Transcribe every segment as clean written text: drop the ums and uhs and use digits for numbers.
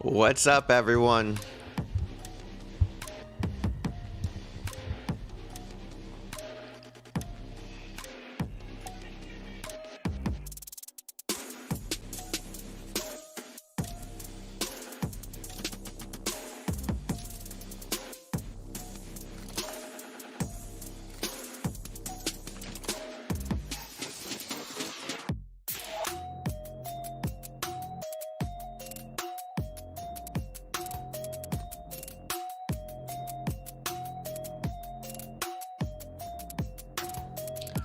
What's up, everyone?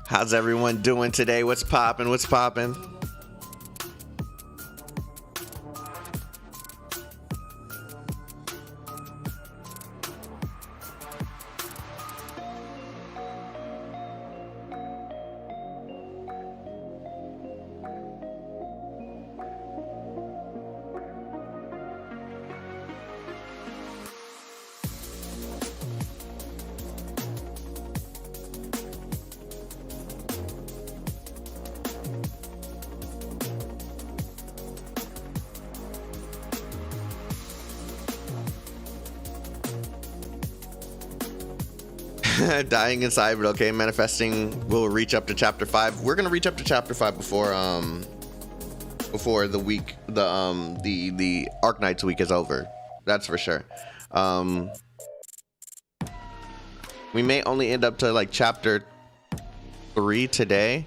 How's everyone doing today? What's poppin'? What's poppin'? Dying inside, but okay. Manifesting will reach up to chapter 5. We're gonna reach up to chapter 5 before the week, the Arknights week is over. That's for sure. We may only end up to like chapter 3 today,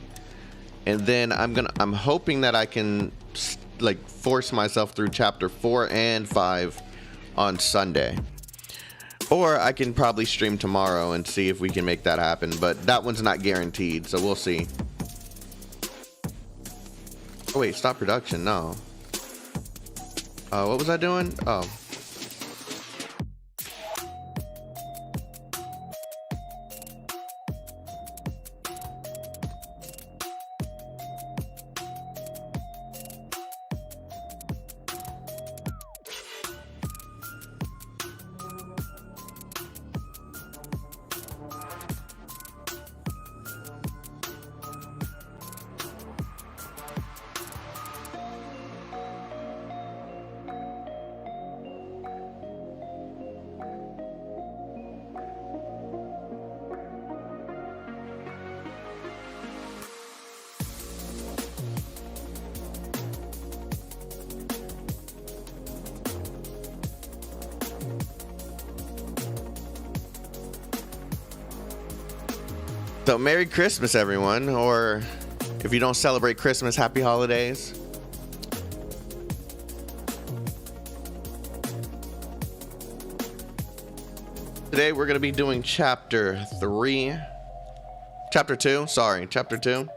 and then I'm hoping that I can like force myself through chapter 4 and 5 on Sunday. Or I can probably stream tomorrow and see if we can make that happen, but that one's not guaranteed, so we'll see. Oh wait, stop production, no. What was I doing? Oh. So Merry Christmas, everyone, or if you don't celebrate Christmas, Happy Holidays. Today we're going to be doing chapter 2, sorry, chapter 2.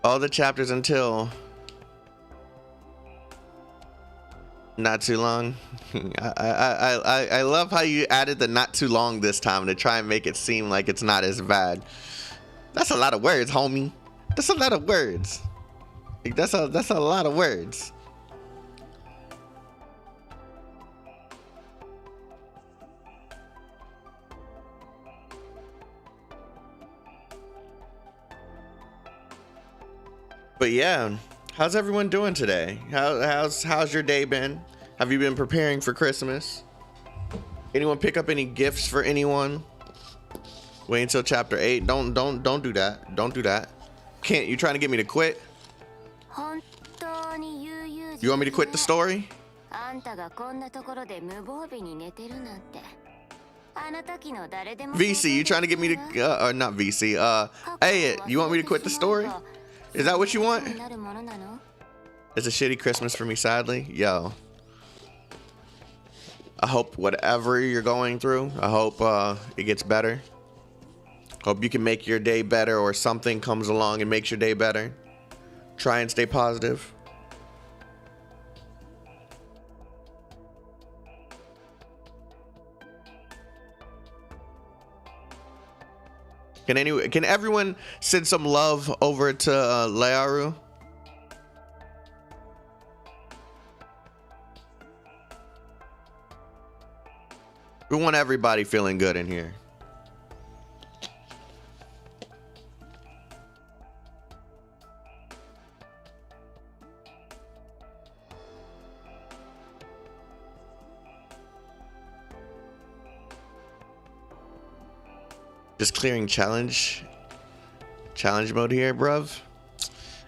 All the chapters until not too long. I love how you added the not too long this time to try and make it seem like it's not as bad. That's a lot of words, homie. That's a lot of words. Like, that's a lot of words. But yeah, how's everyone doing today? How's your day been? Have you been preparing for Christmas? Anyone pick up any gifts for anyone? Wait until chapter 8. Don't do that. Don't do that. Can't you trying to get me to quit? You want me to quit the story? VC, you trying to get me to or not VC? Hey, you want me to quit the story? Is that what you want? It's a shitty Christmas for me, sadly. Yo. I hope whatever you're going through, I hope it gets better. Hope you can make your day better, or something comes along and makes your day better. Try and stay positive. Can everyone send some love over to Learu? We want everybody feeling good in here. Just clearing challenge mode here, bruv.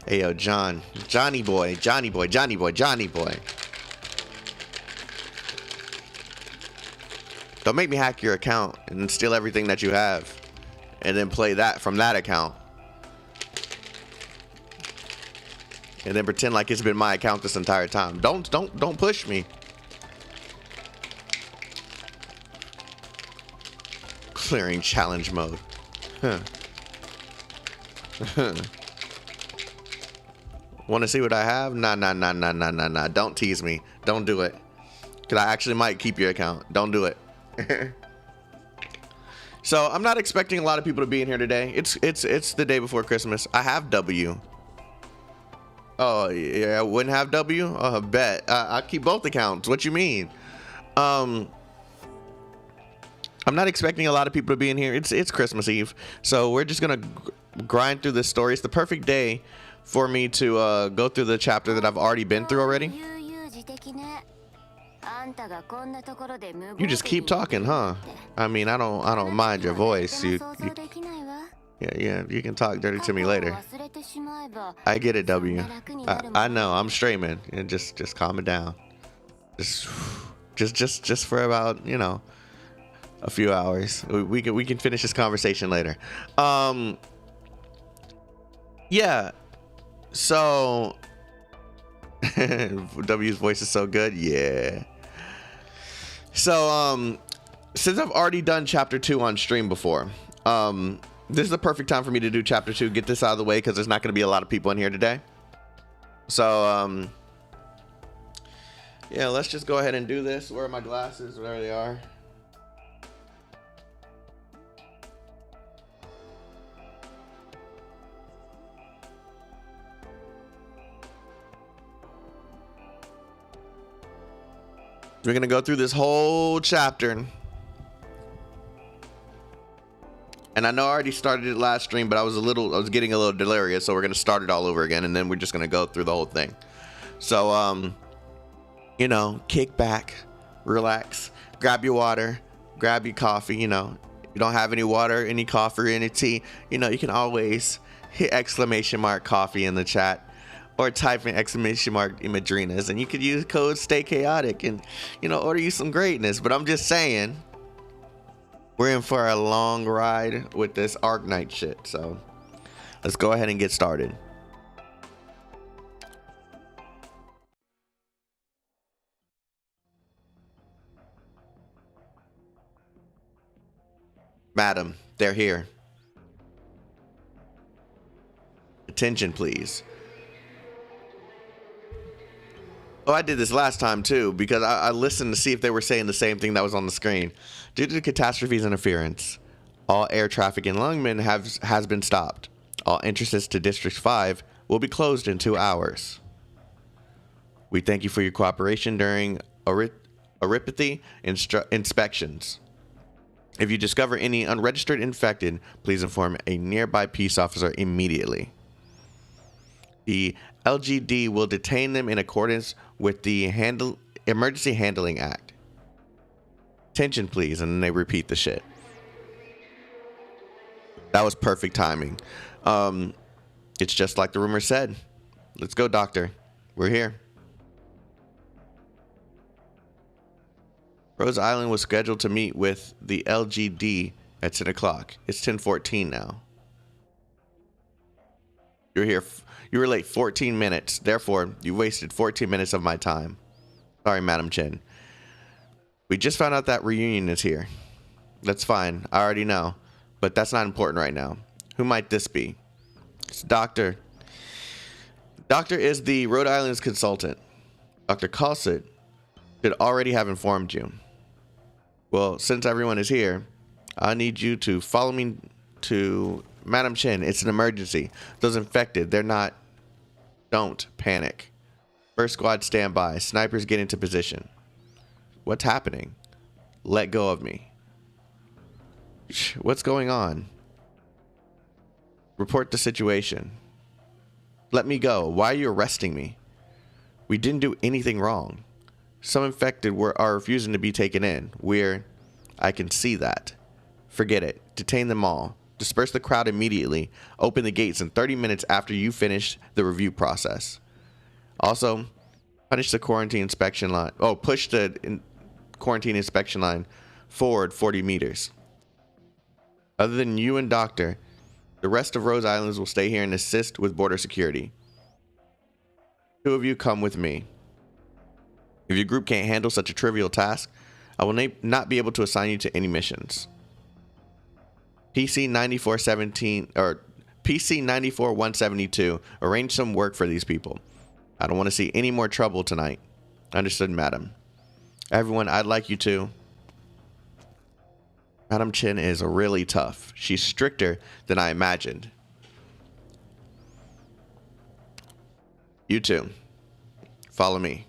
Hey, yo, Johnny boy. Don't make me hack your account and steal everything that you have and then play that from that account. And then pretend like it's been my account this entire time. Don't push me. Clearing challenge mode. Huh. Want to see what I have? Nah. Don't tease me. Don't do it. Cause I actually might keep your account. Don't do it. So I'm not expecting a lot of people to be in here today. It's the day before Christmas. I have W. Oh yeah, I wouldn't have W? Oh, I bet. I keep both accounts. What you mean? I'm not expecting a lot of people to be in here. It's Christmas Eve, so we're just gonna grind through this story. It's the perfect day for me to go through the chapter that I've already been through already. You just keep talking, huh? I mean, I don't mind your voice. Yeah, you can talk dirty to me later. I get it, W. I know, I'm straight, man. And just calm it down. Just for about, you know, a few hours. We can finish this conversation later. Yeah. So W's voice is so good. Yeah. So since I've already done chapter 2 on stream before, this is the perfect time for me to do chapter 2, get this out of the way, because there's not going to be a lot of people in here today. So yeah, let's just go ahead and do this. Where are my glasses? There they are. We're gonna go through this whole chapter, and I know I already started it last stream, but I was getting a little delirious, so we're gonna start it all over again, and then we're just gonna go through the whole thing. So you know, kick back, relax, grab your water, grab your coffee. You know, if you don't have any water, any coffee, or any tea, you know, you can always hit !coffee in the chat, or type in !Madrinas, and you could use code Stay Chaotic and, you know, order you some greatness. But I'm just saying, we're in for a long ride with this Arknight shit. So let's go ahead and get started. Madam, they're here. Attention, please. Oh, I did this last time too, because I listened to see if they were saying the same thing that was on the screen. Due to the catastrophe's interference, all air traffic in Lungmen has been stopped. All entrances to District 5 will be closed in 2 hours. We thank you for your cooperation during Aripathy inspections. If you discover any unregistered infected, please inform a nearby peace officer immediately. The LGD will detain them in accordance with the Emergency Handling Act. Attention, please. And then they repeat the shit. That was perfect timing. It's just like the rumor said. Let's go, doctor. We're here. Rhodes Island was scheduled to meet with the LGD at 10 o'clock. It's 10:14 now. You're here. You were late 14 minutes. Therefore, you wasted 14 minutes of my time. Sorry, Madam Chen. We just found out that reunion is here. That's fine. I already know. But that's not important right now. Who might this be? It's Doctor. Doctor is the Rhode Island's consultant. Dr. Calcit should already have informed you. Well, since everyone is here, I need you to follow me to Madam Chin. It's an emergency. Those infected, they're not. Don't panic. First squad, stand by. Snipers, get into position. What's happening? Let go of me. What's going on? Report the situation. Let me go. Why are you arresting me? We didn't do anything wrong. Some infected are refusing to be taken in. I can see that. Forget it. Detain them all. Disperse the crowd immediately. Open the gates in 30 minutes after you finish the review process. Also, push the quarantine inspection line forward 40 meters. Other than you and Doctor, the rest of Rhodes Islands will stay here and assist with border security. 2 of you come with me. If your group can't handle such a trivial task, I will not be able to assign you to any missions. PC 9417 or PC 94172, arrange some work for these people. I don't want to see any more trouble tonight. Understood, madam. Everyone, I'd like you to. Madam Chin is really tough. She's stricter than I imagined. You two, follow me.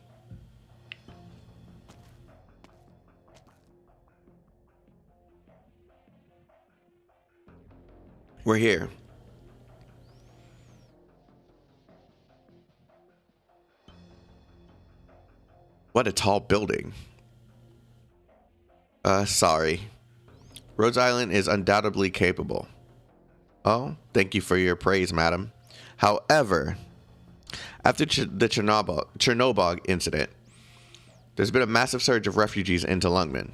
We're here. What a tall building. Sorry. Rhodes Island is undoubtedly capable. Oh, thank you for your praise, madam. However, after the Chernobyl incident, there's been a massive surge of refugees into Lungmen.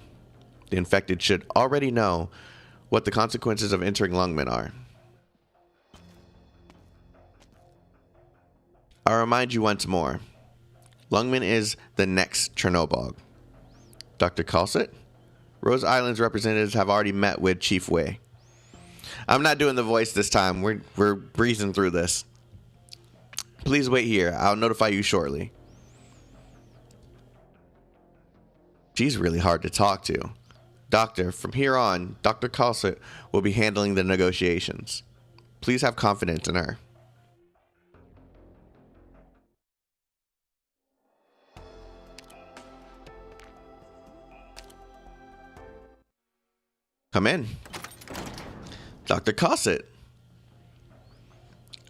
The infected should already know what the consequences of entering Lungmen are. I'll remind you once more. Lungmen is the next Chernobyl. Dr. Calcit? Rhodes Island's representatives have already met with Chief Wei. I'm not doing the voice this time. We're breezing through this. Please wait here. I'll notify you shortly. She's really hard to talk to. Doctor, from here on, Dr. Calcit will be handling the negotiations. Please have confidence in her. Come in. Dr. Calcit.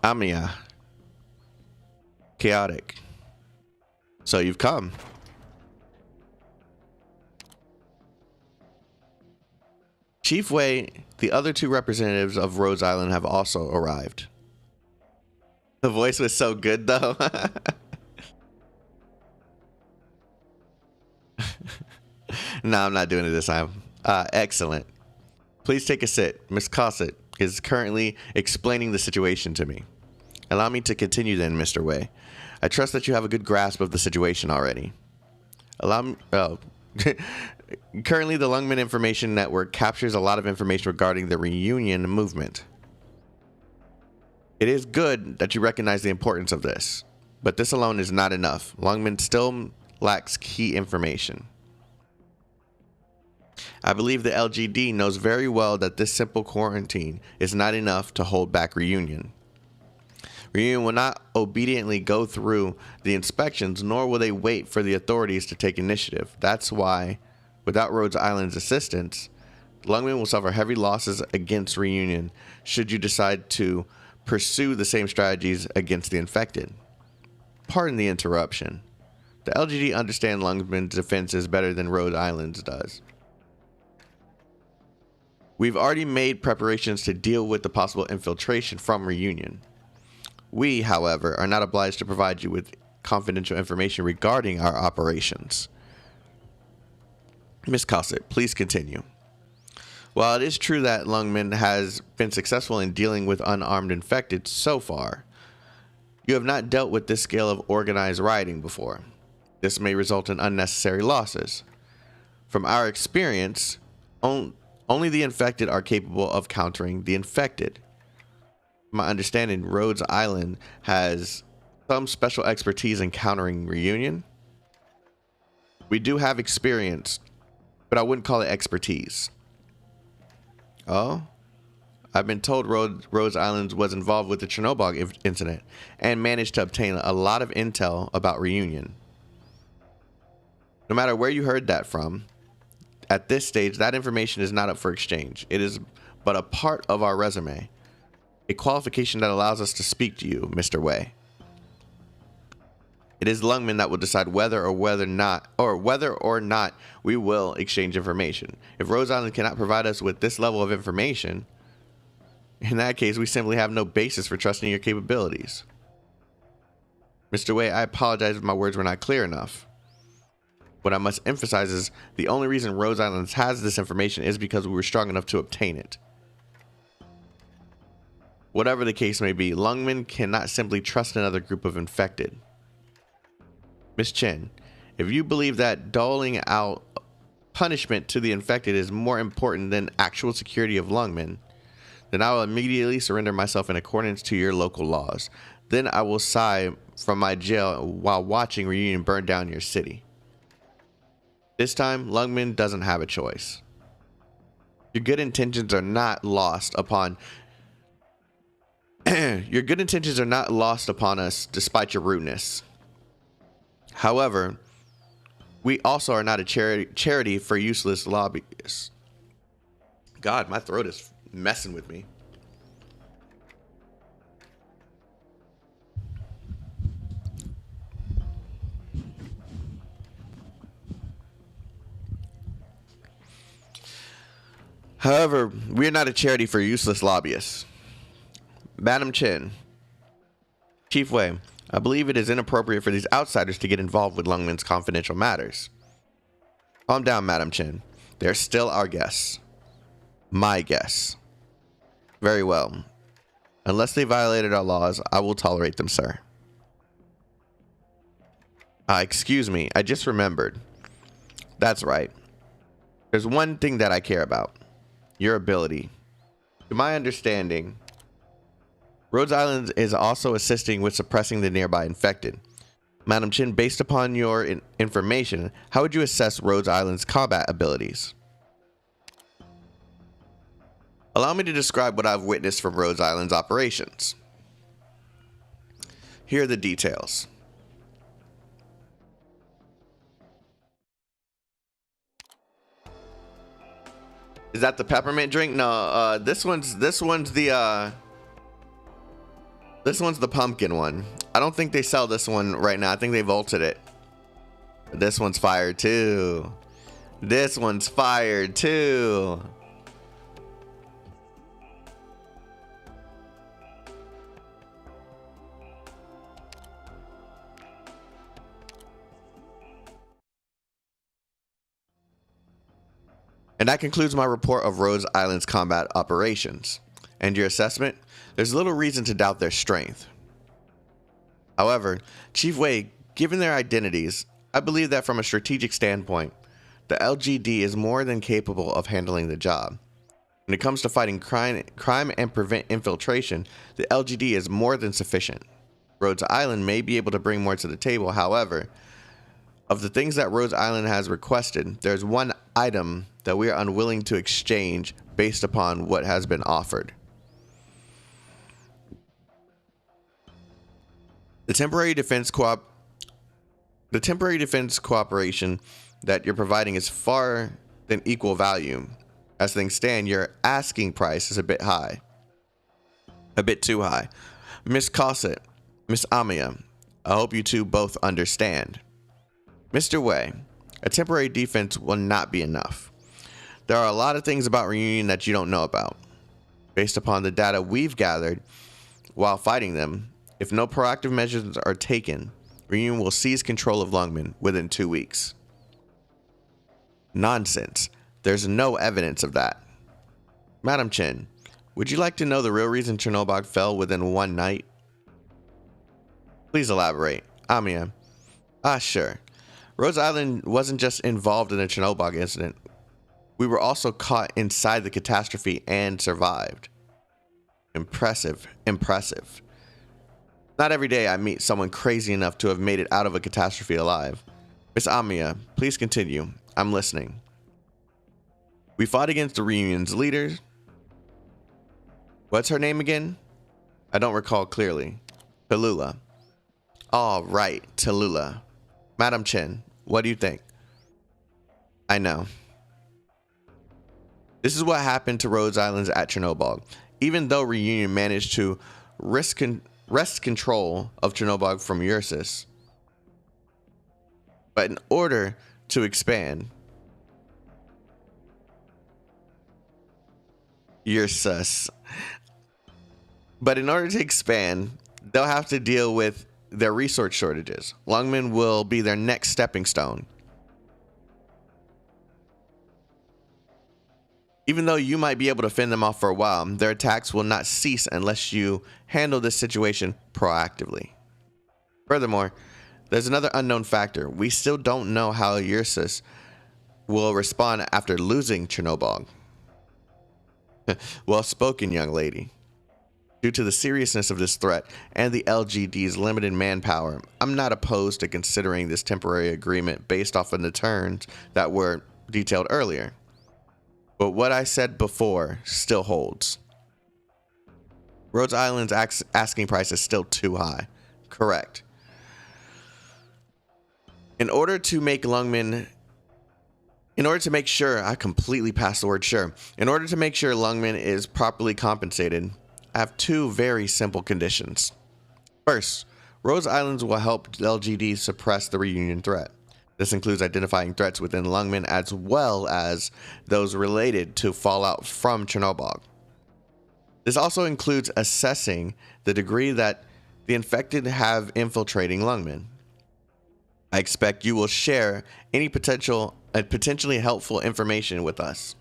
Amiya. Chaotic. So you've come. Chief Wei, the other 2 representatives of Rhodes Island have also arrived. The voice was so good, though. No, I'm not doing it this time. Excellent. Please take a sit. Miss Calcit is currently explaining the situation to me. Allow me to continue then, Mr. Wei. I trust that you have a good grasp of the situation already. Currently, the Lungmen Information Network captures a lot of information regarding the reunion movement. It is good that you recognize the importance of this, but this alone is not enough. Lungmen still lacks key information. I believe the LGD knows very well that this simple quarantine is not enough to hold back Reunion. Reunion will not obediently go through the inspections, nor will they wait for the authorities to take initiative. That's why, without Rhodes Island's assistance, Lungmen will suffer heavy losses against Reunion should you decide to pursue the same strategies against the infected. Pardon the interruption. The LGD understand Lungmen's defenses better than Rhodes Island's does. We've already made preparations to deal with the possible infiltration from Reunion. We, however, are not obliged to provide you with confidential information regarding our operations. Miss Calcit, please continue. While it is true that Lungmen has been successful in dealing with unarmed infected so far, you have not dealt with this scale of organized rioting before. This may result in unnecessary losses. From our experience, only the infected are capable of countering the infected. My understanding, Rhodes Island has some special expertise in countering Reunion. We do have experience, but I wouldn't call it expertise. Oh? I've been told Rhodes Island was involved with the Chernobyl incident and managed to obtain a lot of intel about Reunion. No matter where you heard that from, at this stage, that information is not up for exchange. It is but a part of our resume, a qualification that allows us to speak to you, Mr. Wei. It is Lungmen that will decide whether or not we will exchange information. If Rhodes Island cannot provide us with this level of information, in that case, we simply have no basis for trusting your capabilities. Mr. Wei, I apologize if my words were not clear enough. What I must emphasize is the only reason Rhodes Island has this information is because we were strong enough to obtain it. Whatever the case may be, Lungmen cannot simply trust another group of infected. Miss Chen, if you believe that doling out punishment to the infected is more important than actual security of Lungmen, then I will immediately surrender myself in accordance to your local laws. Then I will sigh from my jail while watching Reunion burn down your city. This time, Lungmen doesn't have a choice. Your good intentions are not lost upon your good intentions are not lost upon us despite your rudeness. However, we also are not a charity for useless lobbyists. God, my throat is messing with me. However, we are not a charity for useless lobbyists. Madam Chen, Chief Wei, I believe it is inappropriate for these outsiders to get involved with Lungmen's confidential matters. Calm down, Madam Chen. They're still our guests. My guests. Very well. Unless they violated our laws, I will tolerate them, sir. Excuse me, I just remembered. That's right. There's one thing that I care about. Your ability. To my understanding, Rhodes Island is also assisting with suppressing the nearby infected. Madam Chen, based upon your information, how would you assess Rhodes Island's combat abilities? Allow me to describe what I've witnessed from Rhodes Island's operations. Here are the details. Is that the peppermint drink? No, this one's the pumpkin one. I don't think they sell this one right now. I think they vaulted it. But this one's fire too. This one's fire too. And that concludes my report of Rhodes Island's combat operations. And your assessment? There's little reason to doubt their strength. However, Chief Wei, given their identities, I believe that from a strategic standpoint, the LGD is more than capable of handling the job. When it comes to fighting crime and prevent infiltration, the LGD is more than sufficient. Rhodes Island may be able to bring more to the table, however, of the things that Rhodes Island has requested, there's one item that we are unwilling to exchange based upon what has been offered. The temporary defense cooperation that you're providing is far than equal value. As things stand, your asking price is a bit high. A bit too high. Miss Cosset, Miss Amiya, I hope you two both understand. Mr. Wei, a temporary defense will not be enough. There are a lot of things about Reunion that you don't know about. Based upon the data we've gathered while fighting them, if no proactive measures are taken, Reunion will seize control of Lungmen within 2 weeks. Nonsense. There's no evidence of that. Madam Chen, would you like to know the real reason Chernobyl fell within one night? Please elaborate. Amiya. Sure. Rhodes Island wasn't just involved in the Chernobyl incident. We were also caught inside the catastrophe and survived. Impressive. Impressive. Not every day I meet someone crazy enough to have made it out of a catastrophe alive. Miss Amiya, please continue. I'm listening. We fought against the Reunion's leaders. What's her name again? I don't recall clearly. Tallulah. All right, Tallulah. Madam Chen, what do you think? I know. This is what happened to Rhodes Islands at Chernobyl. Even though Reunion managed to wrest control of Chernobyl from Ursus, but in order to expand, Ursus. But in order to expand, they'll have to deal with their resource shortages. Lungmen will be their next stepping stone. Even though you might be able to fend them off for a while, their attacks will not cease unless you handle this situation proactively. Furthermore, there's another unknown factor. We still don't know how Ursus will respond after losing Chernobyl. Well spoken, young lady. Due to the seriousness of this threat and the LGD's limited manpower, I'm not opposed to considering this temporary agreement based off of the terms that were detailed earlier. But what I said before still holds. Rhodes Island's asking price is still too high. Correct. In order to make sure, I completely passed the word sure. In order to make sure Lungmen is properly compensated, I have two very simple conditions. First, Rhodes Islands will help LGD suppress the reunion threat. This includes identifying threats within Lungmen as well as those related to fallout from Chernobyl. This also includes assessing the degree that the infected have infiltrating Lungmen. I expect you will share any potentially helpful information with us.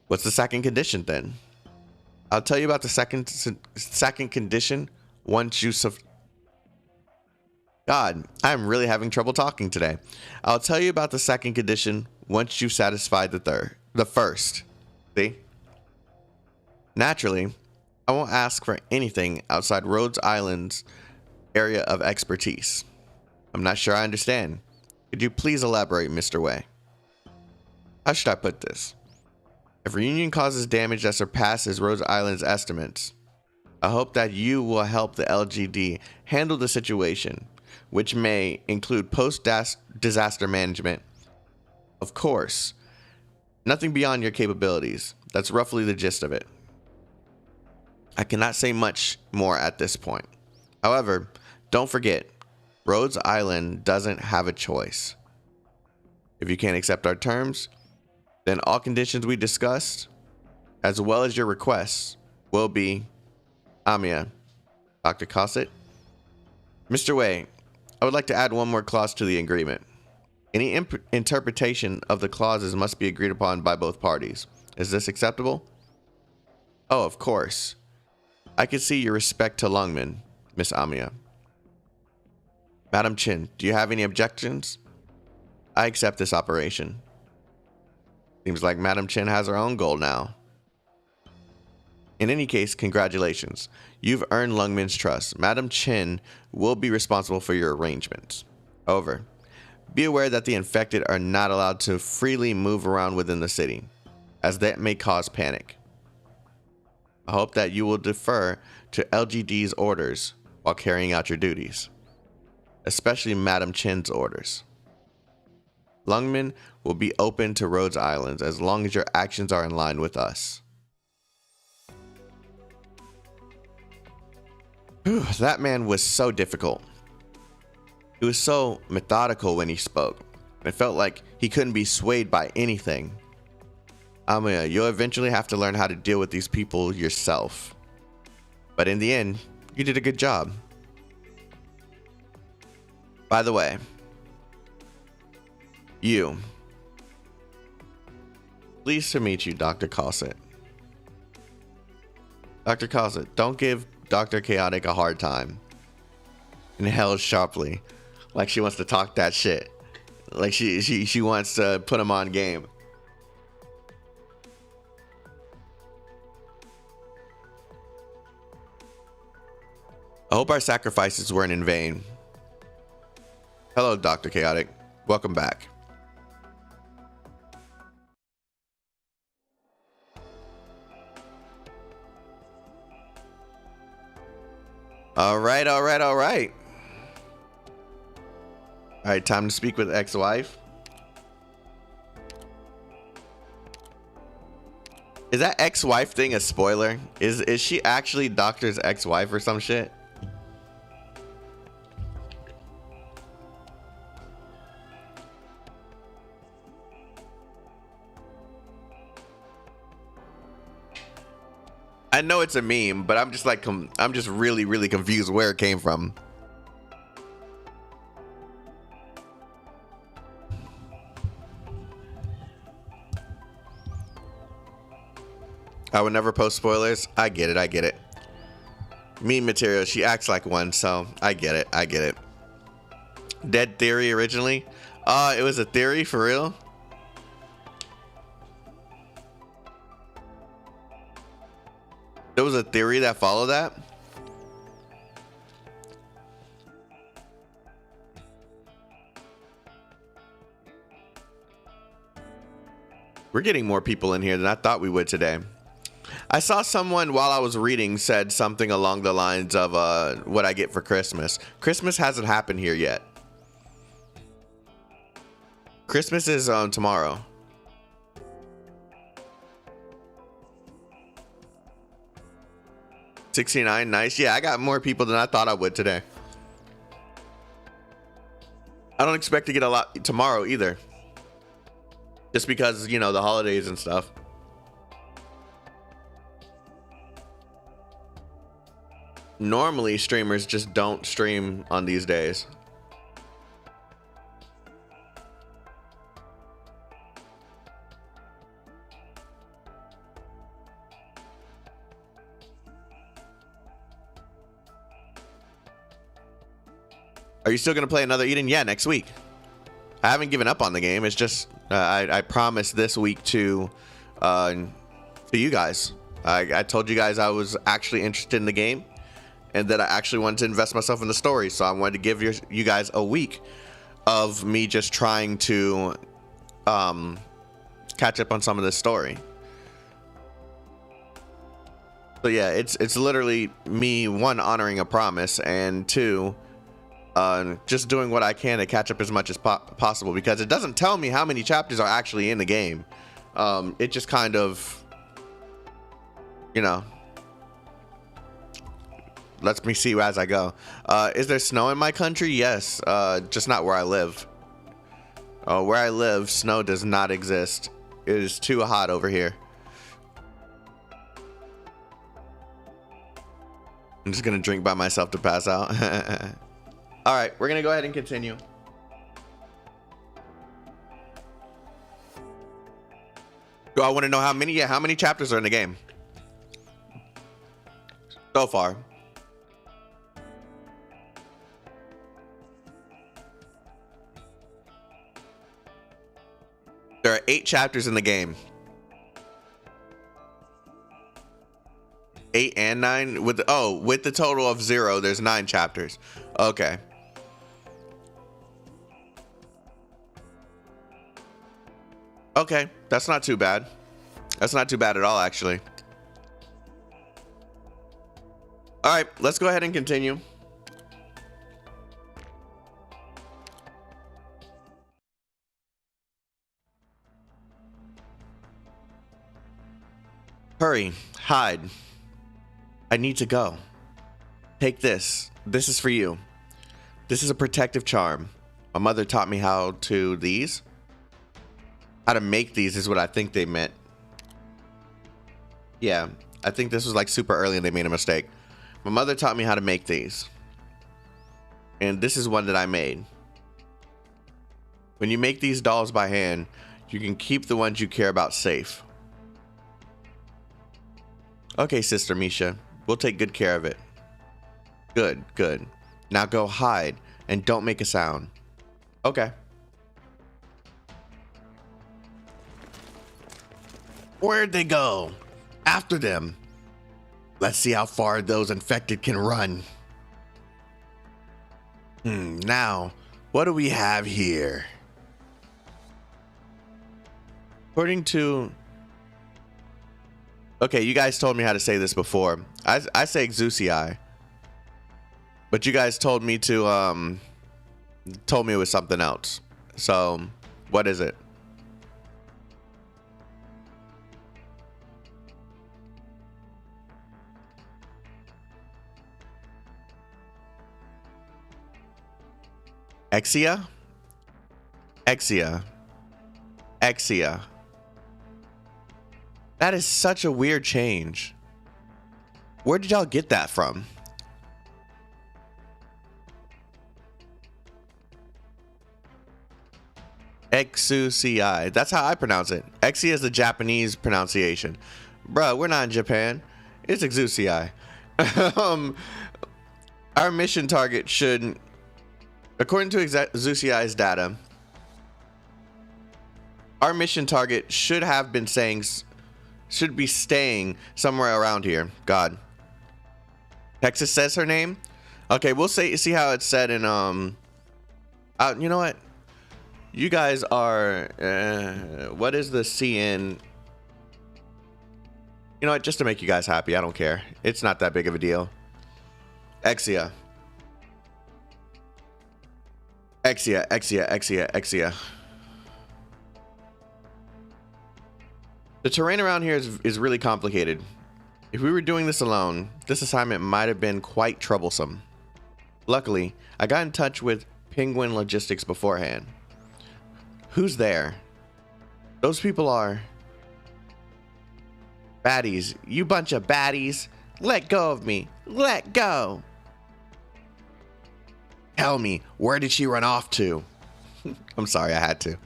What's the second condition then? I'll tell you about the second condition once you God, I'm really having trouble talking today. I'll tell you about the second condition once you've satisfied the first. See? Naturally, I won't ask for anything outside Rhodes Island's area of expertise. I'm not sure I understand. Could you please elaborate, Mr. Wei? How should I put this? If Reunion causes damage that surpasses Rhodes Island's estimates, I hope that you will help the LGD handle the situation, which may include post-disaster management. Of course, nothing beyond your capabilities. That's roughly the gist of it. I cannot say much more at this point. However, don't forget, Rhodes Island doesn't have a choice. If you can't accept our terms, then all conditions we discussed, as well as your requests, will be Amiya. Dr. Cosset? Mr. Wei, I would like to add one more clause to the agreement. Any interpretation of the clauses must be agreed upon by both parties. Is this acceptable? Oh, of course. I can see your respect to Lungmen, Miss Amiya. Madam Chen, do you have any objections? I accept this operation. Seems like Madam Chen has her own goal now. In any case, congratulations. You've earned Lungmen's trust. Madam Chen will be responsible for your arrangements. However, be aware that the infected are not allowed to freely move around within the city, as that may cause panic. I hope that you will defer to LGD's orders while carrying out your duties, especially Madam Chen's orders. Lungmen will be open to Rhodes Islands as long as your actions are in line with us. Whew, that man was so difficult. He was so methodical when he spoke. It felt like he couldn't be swayed by anything. Amiya, you'll eventually have to learn how to deal with these people yourself. But in the end, you did a good job. By the way, pleased to meet you, Dr. Cosset. Dr. Cosset, don't give Dr. Chaotic a hard time. Inhales sharply, like she wants to talk that shit. Like she wants to put him on game. I hope our sacrifices weren't in vain. Hello, Dr. Chaotic. Welcome back. All right, all right, all right. All right, time to speak with ex-wife. Is that ex-wife thing a spoiler? Is she actually Doctor's ex-wife or some shit? I know it's a meme, but I'm just like, I'm just really, really confused where it came from. I would never post spoilers. I get it. I get it. Meme material. She acts like one, so I get it. I get it. Dead theory originally. It was a theory for real. There was a theory that followed that. We're getting more people in here than I thought we would today. I saw someone while I was reading said something along the lines of what I get for Christmas. Christmas hasn't happened here yet. Christmas is tomorrow. $69, nice. Yeah, I got more people than I thought I would today. I don't expect to get a lot tomorrow either. Just because, you know, the holidays and stuff. Normally, streamers just don't stream on these days. Are you still going to play another Eden? Yeah, next week. I haven't given up on the game. It's just I promised this week to you guys. I told you guys I was actually interested in the game and that I actually wanted to invest myself in the story. So I wanted to give you guys a week of me just trying to catch up on some of this story. So yeah, it's literally me, one, honoring a promise, and two, just doing what I can to catch up as much as possible, because it doesn't tell me how many chapters are actually in the game. It just kind of, you know, lets me see as I go. Is there snow in my country? Yes, just not where I live. Where I live, snow does not exist. It is too hot over here. I'm just gonna drink by myself to pass out. All right, we're gonna go ahead and continue. Do I want to know how many? Yeah, how many chapters are in the game so far? There are 8 chapters in the game. 8 and 9 with the total of 0. There's 9 chapters. Okay. Okay, that's not too bad. That's not too bad at all, actually. All right, let's go ahead and continue. Hurry, hide. I need to go. Take this. This is for you. This is a protective charm. My mother taught me how to how to make these is what I think they meant. Yeah, I think this was like super early and they made a mistake. My mother taught me how to make these. And this is one that I made. When you make these dolls by hand, you can keep the ones you care about safe. Okay, Sister Misha, we'll take good care of it. Good, good. Now go hide and don't make a sound. Okay. Where'd they go? After them. Let's see how far those infected can run. Now, what do we have here? According to... Okay, you guys told me how to say this before. I say Exusii. But you guys told me to told me it was something else. So what is it? Exia? Exia. Exia. That is such a weird change. Where did y'all get that from? Exuci. That's how I pronounce it. Exia is the Japanese pronunciation. Bruh, we're not in Japan. It's Exuci. Our mission target should, according to Exuci's data, our mission target should have been should be staying somewhere around here. God. Texas says her name. Okay, we'll see how it's said in you know what? You guys are what is the CN? You know what? Just to make you guys happy, I don't care. It's not that big of a deal. Exia. Exia, Exia, Exia, Exia. The terrain around here is really complicated. If we were doing this alone, this assignment might have been quite troublesome. Luckily, I got in touch with Penguin Logistics beforehand. Who's there? Those people are baddies. You bunch of baddies. Let go of me. Let go. Tell me, where did she run off to? I'm sorry, I had to.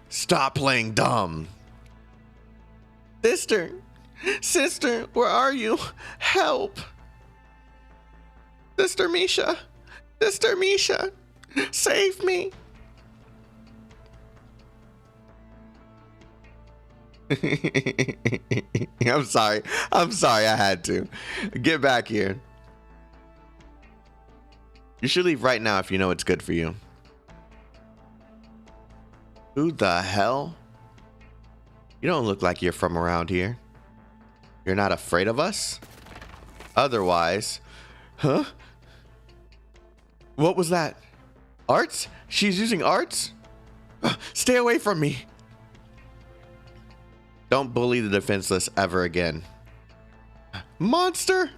Stop playing dumb. Sister, sister, where are you? Help. Sister Misha, Sister Misha, save me. I'm sorry, I had to. Get back here. You should leave right now if you know it's good for you. Who the hell? You don't look like you're from around here. You're not afraid of us? Otherwise... Huh? What was that? Arts? She's using arts? Stay away from me. Don't bully the defenseless ever again. Monster?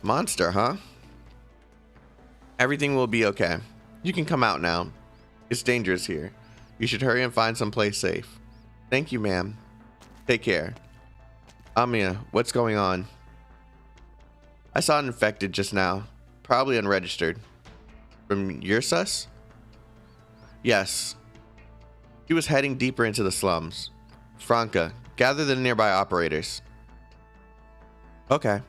Monster, huh? Everything will be okay. You can come out now. It's dangerous here. You should hurry and find someplace safe. Thank you, ma'am. Take care. Amiya, what's going on? I saw an infected just now. Probably unregistered. From your sus? Yes. He was heading deeper into the slums. Franca, gather the nearby operators. Okay.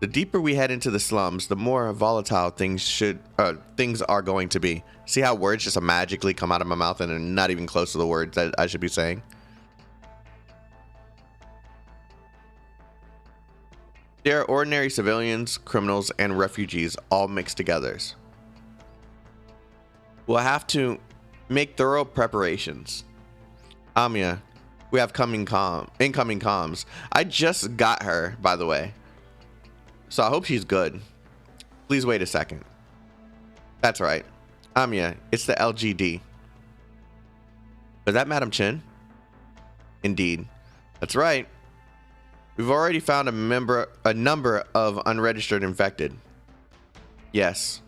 The deeper we head into the slums, the more volatile things are going to be. See how words just magically come out of my mouth and are not even close to the words that I should be saying? There are ordinary civilians, criminals, and refugees all mixed together. We'll have to make thorough preparations. Amiya, we have incoming comms. I just got her, by the way. So I hope she's good. Please wait a second. That's right. Amiya, it's the LGD. Is that Madam Chin? Indeed. That's right. We've already found a number of unregistered infected. Yes.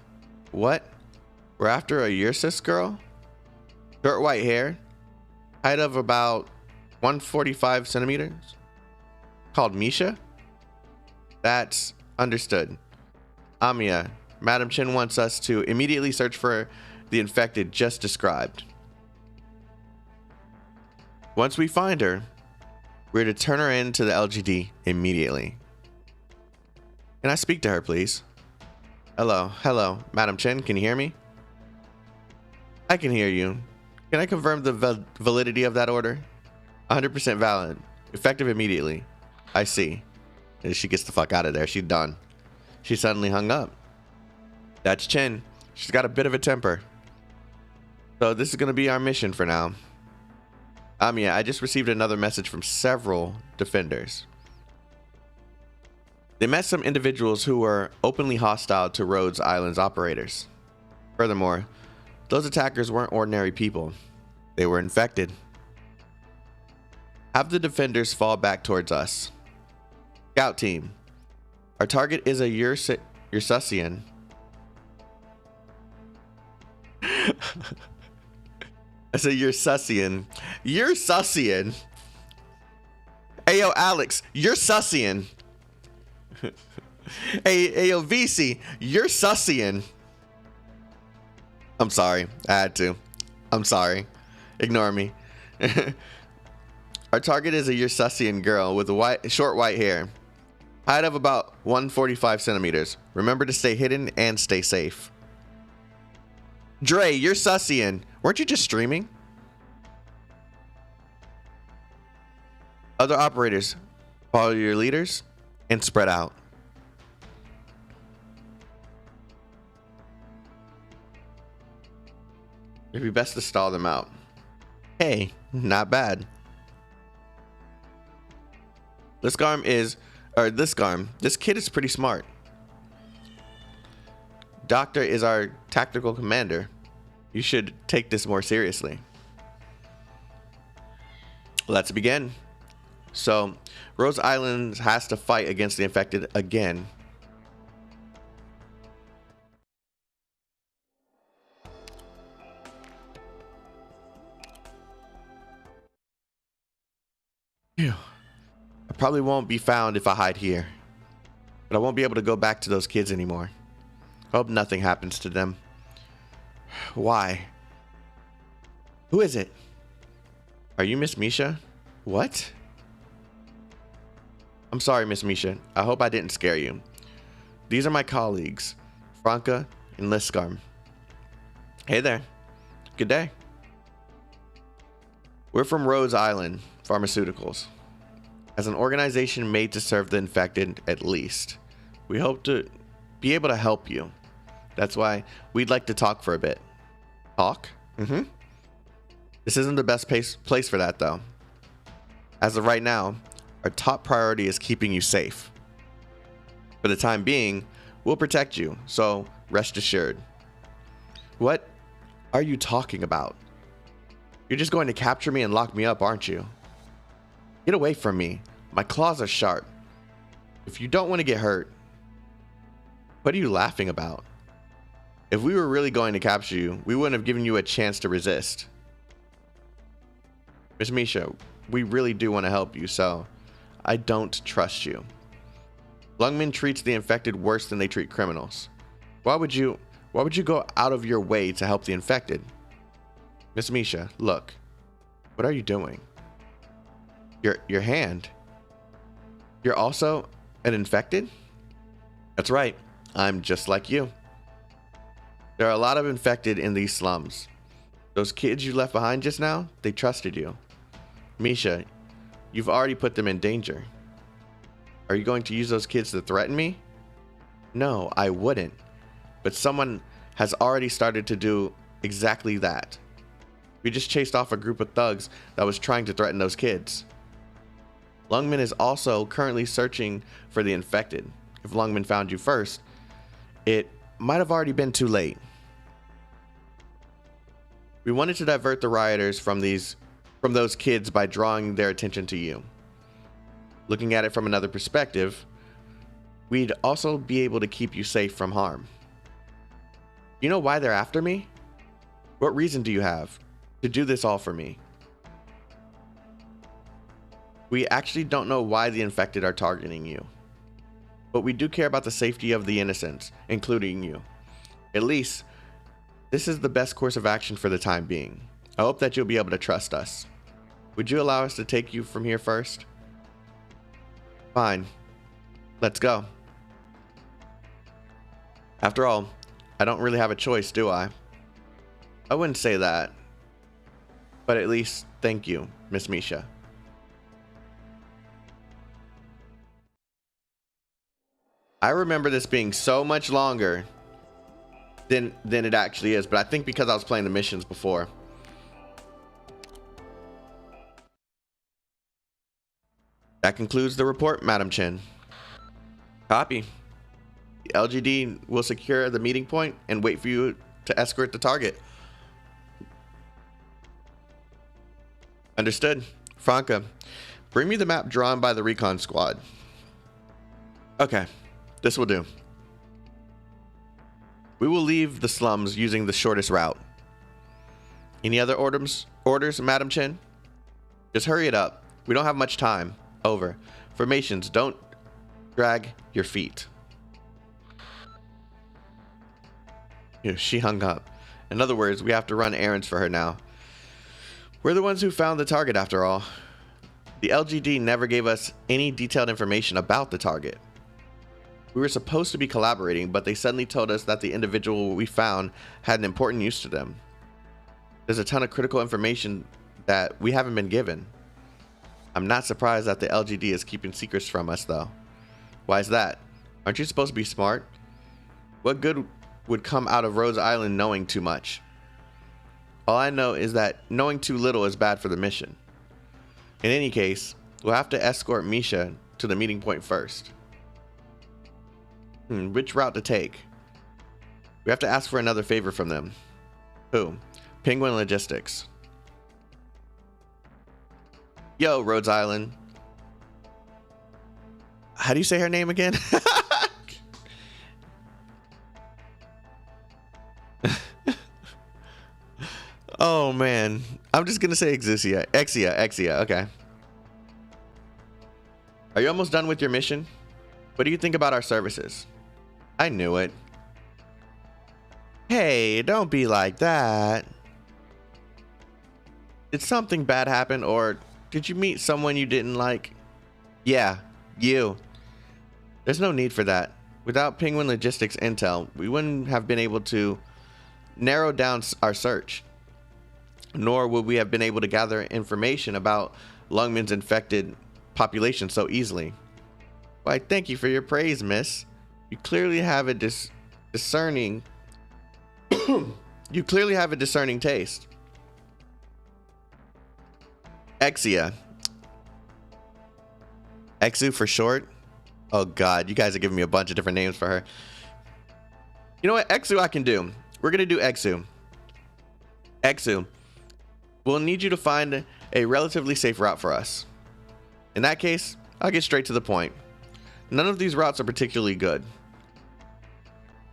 What? We're after a Ursus girl? Short white hair? Height of about 145 centimeters? Called Misha? That's understood. Amiya, Madam Chin wants us to immediately search for the infected just described. Once we find her, we're to turn her in to the LGD immediately. Can I speak to her, please? Hello, Madam Chin, can you hear me? I can hear you. Can I confirm the validity of that order? 100% valid. Effective immediately. I see. And she gets the fuck out of there. She's done. She suddenly hung up. That's Chin. She's got a bit of a temper. So this is going to be our mission for now. Amiya, I just received another message from several defenders. They met some individuals who were openly hostile to Rhodes Island's operators. Furthermore, those attackers weren't ordinary people. They were infected. Have the defenders fall back towards us. Scout team. Our target is a Ursusian. I said Ursusian. Ursusian. Hey yo, Alex, you're Sussian. Hey yo, VC, you're Sussian. I'm sorry, I had to. I'm sorry. Ignore me. Our target is a Ursusian girl with short white hair. Height of about 145 centimeters. Remember to stay hidden and stay safe. Dre, you're Sussian. Weren't you just streaming? Other operators, follow your leaders and spread out. It'd be best to stall them out. Hey, not bad. This kid is pretty smart. Doctor is our tactical commander. You should take this more seriously. Let's begin. So, Rhodes Island has to fight against the infected again. Phew. I probably won't be found if I hide here. But I won't be able to go back to those kids anymore. I hope nothing happens to them. Why? Who is it? Are you Miss Misha? What? I'm sorry, Miss Misha. I hope I didn't scare you. These are my colleagues, Franca and Liskarm. Hey there. Good day. We're from Rhodes Island, Pharmaceuticals. As an organization made to serve the infected, at least, we hope to be able to help you. That's why we'd like to talk for a bit. Talk? Mm-hmm. This isn't the best place for that, though. As of right now, our top priority is keeping you safe. For the time being, we'll protect you, so rest assured. What are you talking about? You're just going to capture me and lock me up, aren't you? Get away from me. My claws are sharp. If you don't want to get hurt, what are you laughing about? If we were really going to capture you, we wouldn't have given you a chance to resist. Miss Misha, we really do want to help you, so I don't trust you. Lungmen treats the infected worse than they treat criminals. Why would you go out of your way to help the infected? Miss Misha, look. What are you doing? Your hand. You're also an infected? That's right. I'm just like you. There are a lot of infected in these slums. Those kids you left behind just now, they trusted you. Misha, you've already put them in danger. Are you going to use those kids to threaten me? No, I wouldn't. But someone has already started to do exactly that. We just chased off a group of thugs that was trying to threaten those kids. Lungmen is also currently searching for the infected. If Lungmen found you first, it might have already been too late. We wanted to divert the rioters from those kids by drawing their attention to you. Looking at it from another perspective, we'd also be able to keep you safe from harm. You know why they're after me? What reason do you have to do this all for me? We actually don't know why the infected are targeting you, but we do care about the safety of the innocents, including you. At least, this is the best course of action for the time being. I hope that you'll be able to trust us. Would you allow us to take you from here first? Fine. Let's go. After all, I don't really have a choice, do I? I wouldn't say that. But at least, thank you, Miss Misha. I remember this being so much longer than it actually is, but I think because I was playing the missions before. That concludes the report, Madam Chen. Copy. The LGD will secure the meeting point and wait for you to escort the target. Understood. Franca, bring me the map drawn by the recon squad. Okay, this will do. We will leave the slums using the shortest route. Any other orders, Madam Chin? Just hurry it up. We don't have much time. Over. Formations, don't drag your feet. Yeah, she hung up. In other words, we have to run errands for her now. We're the ones who found the target after all. The LGD never gave us any detailed information about the target. We were supposed to be collaborating, but they suddenly told us that the individual we found had an important use to them. There's a ton of critical information that we haven't been given. I'm not surprised that the LGD is keeping secrets from us, though. Why is that? Aren't you supposed to be smart? What good would come out of Rhodes Island knowing too much? All I know is that knowing too little is bad for the mission. In any case, we'll have to escort Misha to the meeting point first. Which route to take? We have to ask for another favor from them. Who? Penguin Logistics. Yo, Rhodes Island. How do you say her name again? Oh man, I'm just gonna say Exia. Okay. Are you almost done with your mission? What do you think about our services? I knew it. Hey, don't be like that. Did something bad happen, or did you meet someone you didn't like? Yeah, you. There's no need for that. Without Penguin Logistics intel, we wouldn't have been able to narrow down our search. Nor would we have been able to gather information about Lungmen's infected population so easily. Why, thank you for your praise, miss. You clearly have a discerning you clearly have a discerning taste. Exia. Exu for short? Oh god, you guys are giving me a bunch of different names for her. You know what? Exu I can do. We're gonna do Exu. Exu. We'll need you to find a relatively safe route for us. In that case, I'll get straight to the point. None of these routes are particularly good.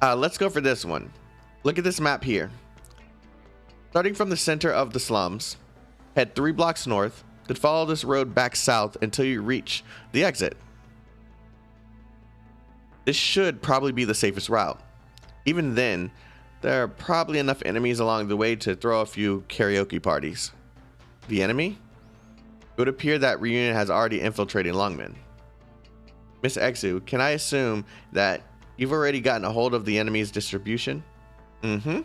Let's go for this one. Look at this map here. Starting from the center of the slums, head 3 blocks north, then follow this road back south until you reach the exit. This should probably be the safest route. Even then, there are probably enough enemies along the way to throw a few karaoke parties. The enemy? It would appear that Reunion has already infiltrated Lungmen. Miss Exu, can I assume that you've already gotten a hold of the enemy's distribution? Mm-hmm.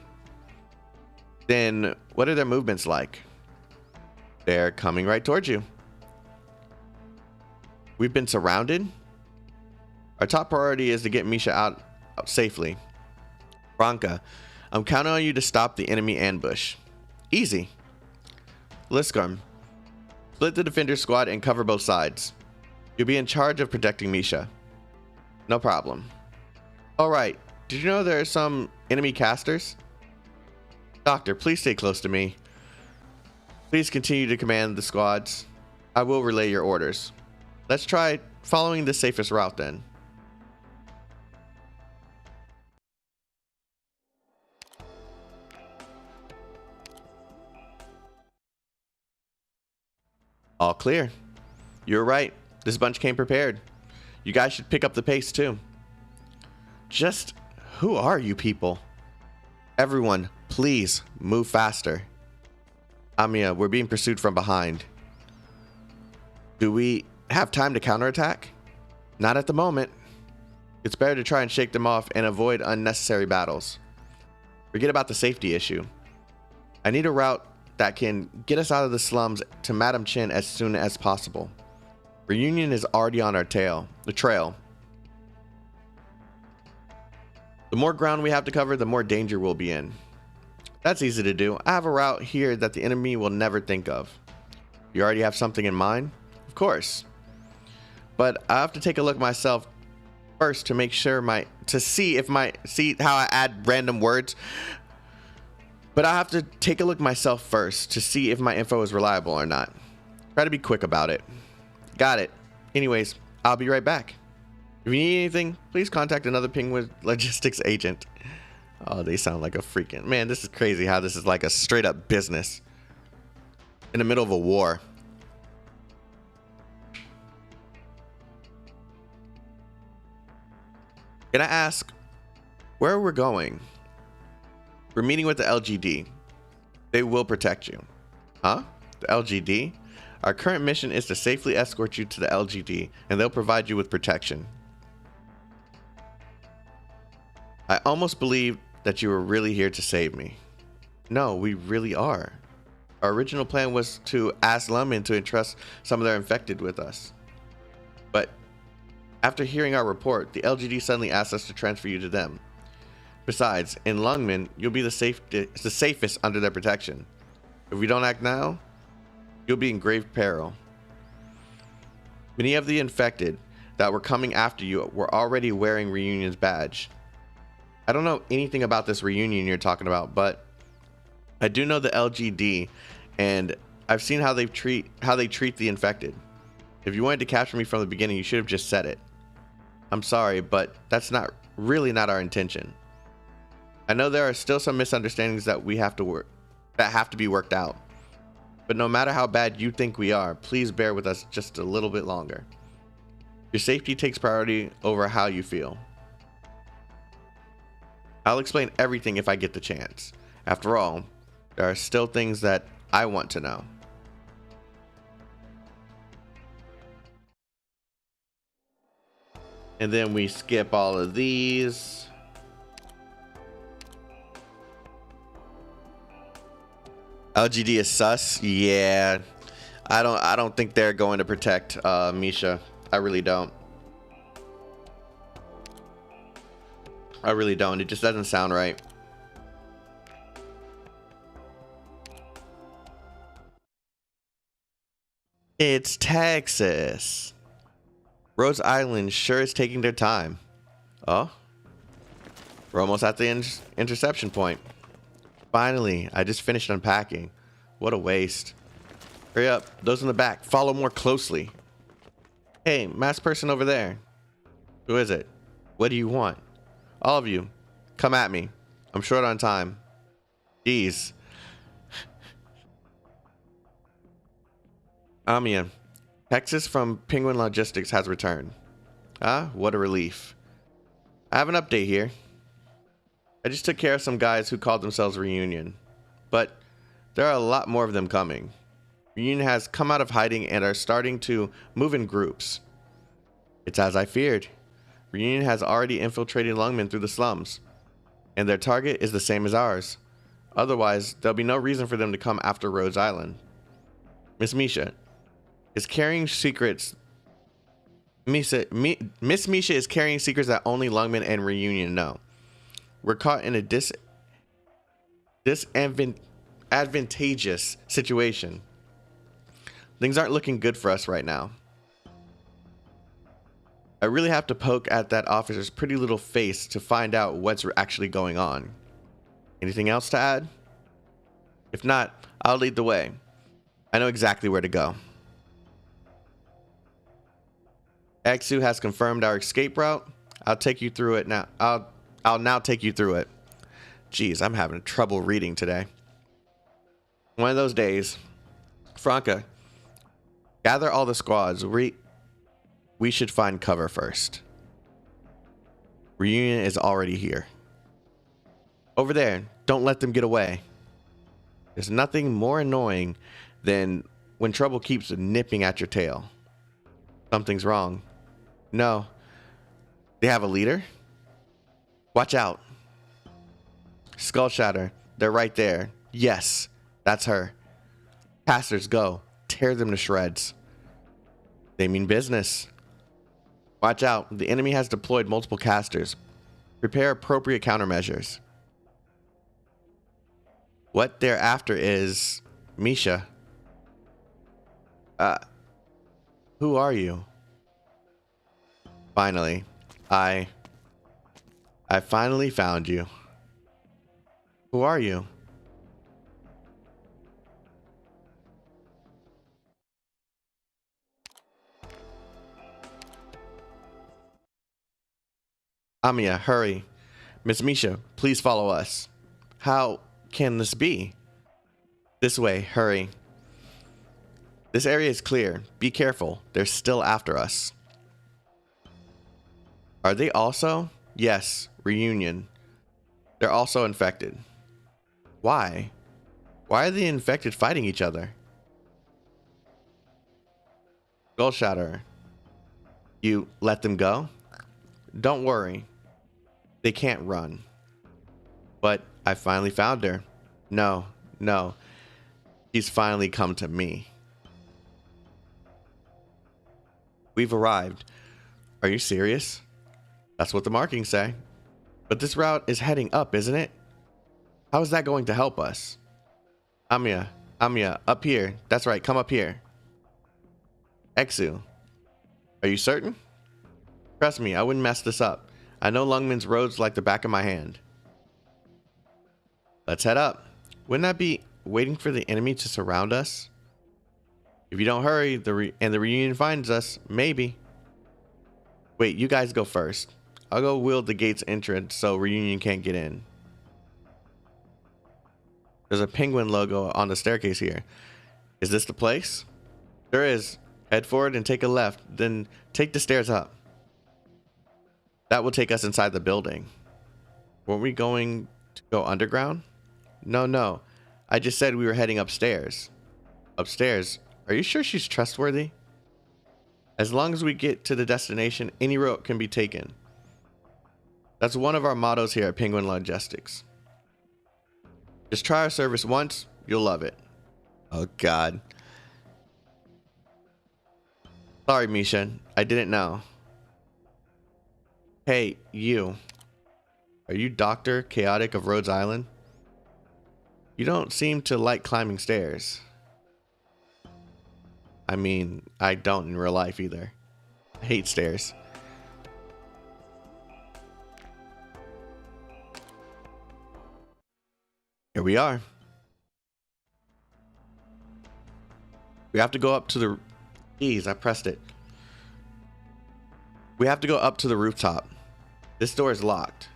Then what are their movements like? They're coming right towards you. We've been surrounded? Our top priority is to get Misha out safely. Franca, I'm counting on you to stop the enemy ambush. Easy. Liskarm, split the defender squad and cover both sides. You'll be in charge of protecting Misha. No problem. Alright, did you know there are some enemy casters? Doctor, please stay close to me. Please continue to command the squads. I will relay your orders. Let's try following the safest route then. All clear. You're right. This bunch came prepared. You guys should pick up the pace too. Just who are you people? Everyone, please move faster. Amiya, we're being pursued from behind. Do we have time to counterattack? Not at the moment. It's better to try and shake them off and avoid unnecessary battles. Forget about the safety issue. I need a route that can get us out of the slums to Madam Chin as soon as possible. Reunion is already on our trail. The more ground we have to cover, the more danger we'll be in. That's easy to do. I have a route here that the enemy will never think of. You already have something in mind? Of course. But I have to take a look myself first to make sure see how I add random words. But I have to take a look myself first to see if my info is reliable or not. Try to be quick about it. Got it. Anyways, I'll be right back. If you need anything, please contact another Penguin logistics agent. Oh, they sound like a freaking... Man, this is crazy how this is like a straight up business. In the middle of a war. Can I ask where we're going? We're meeting with the LGD. They will protect you. Huh? The LGD? Our current mission is to safely escort you to the LGD, and they'll provide you with protection. I almost believed that you were really here to save me. No, we really are. Our original plan was to ask Lungmen to entrust some of their infected with us. But after hearing our report, the LGD suddenly asked us to transfer you to them. Besides, in Lungmen, you'll be the safest under their protection. If we don't act now, you'll be in grave peril. Many of the infected that were coming after you were already wearing Reunion's badge. I don't know anything about this reunion you're talking about, but I do know the LGD, and I've seen how they treat the infected. If you wanted to capture me from the beginning, you should have just said it. I'm sorry, but that's really not our intention. I know there are still some misunderstandings that have to be worked out. But no matter how bad you think we are, please bear with us just a little bit longer. Your safety takes priority over how you feel. I'll explain everything if I get the chance. After all, there are still things that I want to know. And then we skip all of these. LGD is sus. Yeah, I don't think they're going to protect Misha. I really don't. I really don't. It just doesn't sound right. It's Texas. Rhodes Island sure is taking their time. Oh, we're almost at the interception point. Finally, I just finished unpacking. What a waste. Hurry up, those in the back, follow more closely. Hey, masked person over there. Who is it? What do you want? All of you, come at me. I'm short on time. Jeez. Amiya, Texas from Penguin Logistics has returned. Ah, what a relief. I have an update here. I just took care of some guys who called themselves Reunion, but there are a lot more of them coming. Reunion has come out of hiding and are starting to move in groups. It's as I feared. Reunion has already infiltrated Lungmen through the slums, and their target is the same as ours. Otherwise, there'll be no reason for them to come after Rhodes Island. Miss Misha is carrying secrets. Miss Misha is carrying secrets that only Lungmen and Reunion know. We're caught in a disadvantageous situation. Things aren't looking good for us right now. I really have to poke at that officer's pretty little face to find out what's actually going on. Anything else to add? If not, I'll lead the way. I know exactly where to go. Exu has confirmed our escape route. I'll take you through it now. I'll now take you through it. Jeez, I'm having trouble reading today. One of those days. Franca, gather all the squads. We should find cover first. Reunion is already here. Over there, don't let them get away. There's nothing more annoying than when trouble keeps nipping at your tail. Something's wrong. No. They have a leader? Watch out. Skull Shatter. They're right there. Yes, that's her. Casters, go. Tear them to shreds. They mean business. Watch out. The enemy has deployed multiple casters. Prepare appropriate countermeasures. What they're after is Misha. Who are you? Finally, I finally found you. Who are you? Amiya, hurry. Miss Misha, please follow us. How can this be? This way, hurry. This area is clear. Be careful. They're still after us. Are they also? Yes, reunion. They're also infected. Why? Why are the infected fighting each other? Gold Shatterer. You let them go? Don't worry. They can't run. But I finally found her. No. She's finally come to me. We've arrived. Are you serious? That's what the markings say. But this route is heading up, isn't it? How is that going to help us? Amiya, up here. That's right, come up here. Exu, are you certain? Trust me, I wouldn't mess this up. I know Lungmen's roads like the back of my hand. Let's head up. Wouldn't that be waiting for the enemy to surround us? If you don't hurry, the reunion finds us, maybe. Wait, you guys go first. I'll go wield the gate's entrance so reunion can't get in. There's a penguin logo on the staircase here. Is this the place? There is. Head forward and take a left, then take the stairs up. That will take us inside the building. Weren't we going to go underground? No. I just said we were heading upstairs. Upstairs? Are you sure she's trustworthy? As long as we get to the destination, any route can be taken. That's one of our mottos here at Penguin Logistics. Just try our service once, you'll love it. Oh God. Sorry, Misha. I didn't know. Hey, you. Are you Dr. Chaotic of Rhodes Island? You don't seem to like climbing stairs. I mean, I don't in real life either. I hate stairs. Here we are. We have to go up to the... Jeez, I pressed it. We have to go up to the rooftop. This door is locked.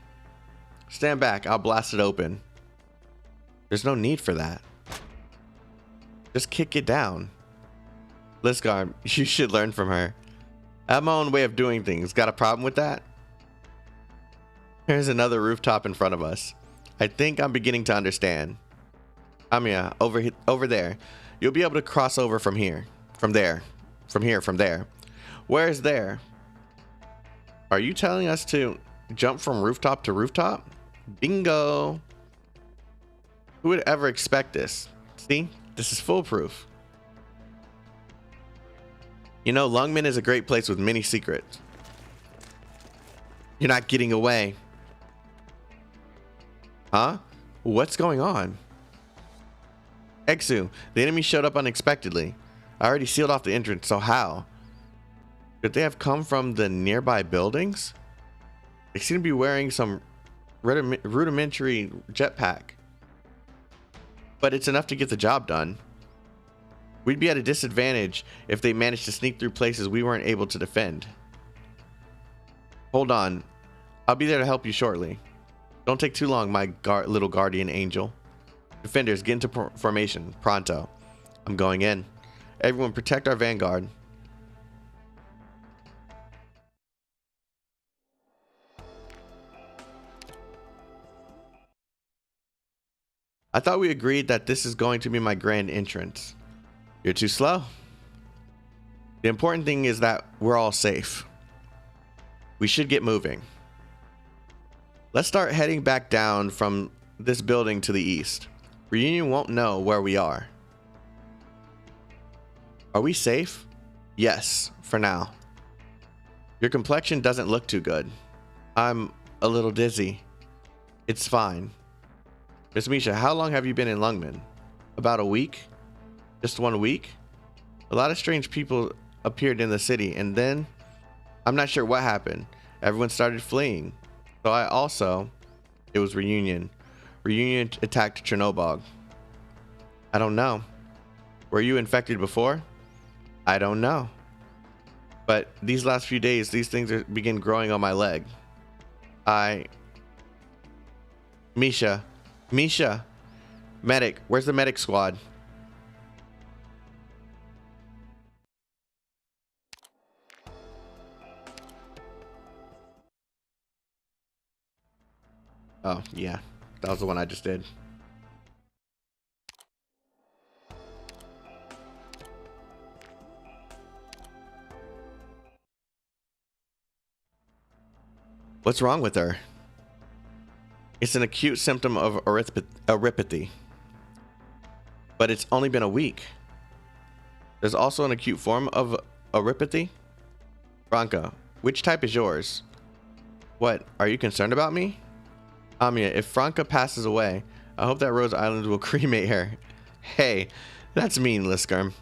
Stand back, I'll blast it open. There's no need for that. Just kick it down. Lisgar, you should learn from her. I have my own way of doing things. Got a problem with that? Here's another rooftop in front of us. I think I'm beginning to understand. Amiya, over there. You'll be able to cross over from here. From there. From there. Where is there? Are you telling us to jump from rooftop to rooftop? Bingo. Who would ever expect this? See? This is foolproof. You know, Lungmen is a great place with many secrets. You're not getting away. Huh? What's going on? Exu, the enemy showed up unexpectedly. I already sealed off the entrance, so how? Could they have come from the nearby buildings? They seem to be wearing some rudimentary jetpack. But it's enough to get the job done. We'd be at a disadvantage if they managed to sneak through places we weren't able to defend. Hold on. I'll be there to help you shortly. Don't take too long, my little guardian angel. Defenders, get into formation. Pronto. I'm going in. Everyone protect our vanguard. I thought we agreed that this is going to be my grand entrance. You're too slow. The important thing is that we're all safe. We should get moving. Let's start heading back down from this building to the east. Reunion won't know where we are. Are we safe? Yes, for now. Your complexion doesn't look too good. I'm a little dizzy. It's fine. Miss Misha, how long have you been in Lungmen? About a week? Just 1 week? A lot of strange people appeared in the city, and then I'm not sure what happened. Everyone started fleeing. So I also... It was Reunion. Reunion attacked Chernobyl. I don't know. Were you infected before? I don't know. But these last few days, these things begin growing on my leg. Misha. Medic. Where's the medic squad? Oh, yeah. That was the one I just did. What's wrong with her? It's an acute symptom of erythropathy. But it's only been a week. There's also an acute form of erythropathy. Franca, which type is yours? What, are you concerned about me? Amiya, if Franca passes away, I hope that Rhodes Island will cremate her. Hey, that's mean, Liskerm.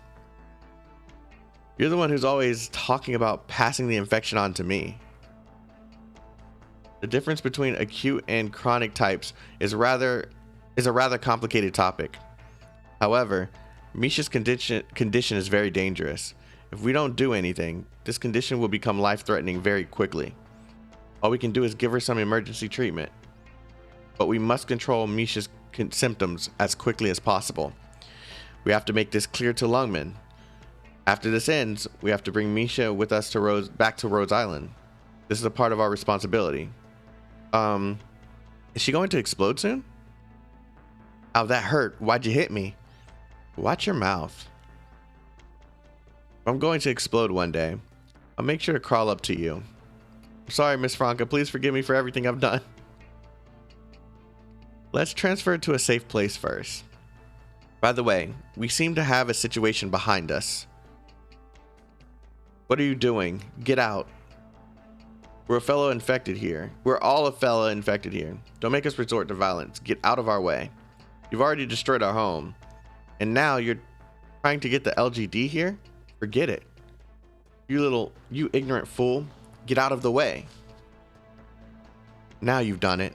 You're the one who's always talking about passing the infection on to me. The difference between acute and chronic types is a rather complicated topic. However, Misha's condition is very dangerous. If we don't do anything, this condition will become life-threatening very quickly. All we can do is give her some emergency treatment. But we must control Misha's symptoms as quickly as possible. We have to make this clear to Lungmen. After this ends, we have to bring Misha with us to back to Rhodes Island. This is a part of our responsibility. Is she going to explode soon? Ow, that hurt. Why'd you hit me? Watch your mouth. If I'm going to explode one day, I'll make sure to crawl up to you. I'm sorry, Miss Franca. Please forgive me for everything I've done. Let's transfer it to a safe place first. By the way, we seem to have a situation behind us. What are you doing? Get out. We're a fellow infected here. We're all a fellow infected here. Don't make us resort to violence. Get out of our way. You've already destroyed our home. And now you're trying to get the LGD here? Forget it. You ignorant fool. Get out of the way. Now you've done it.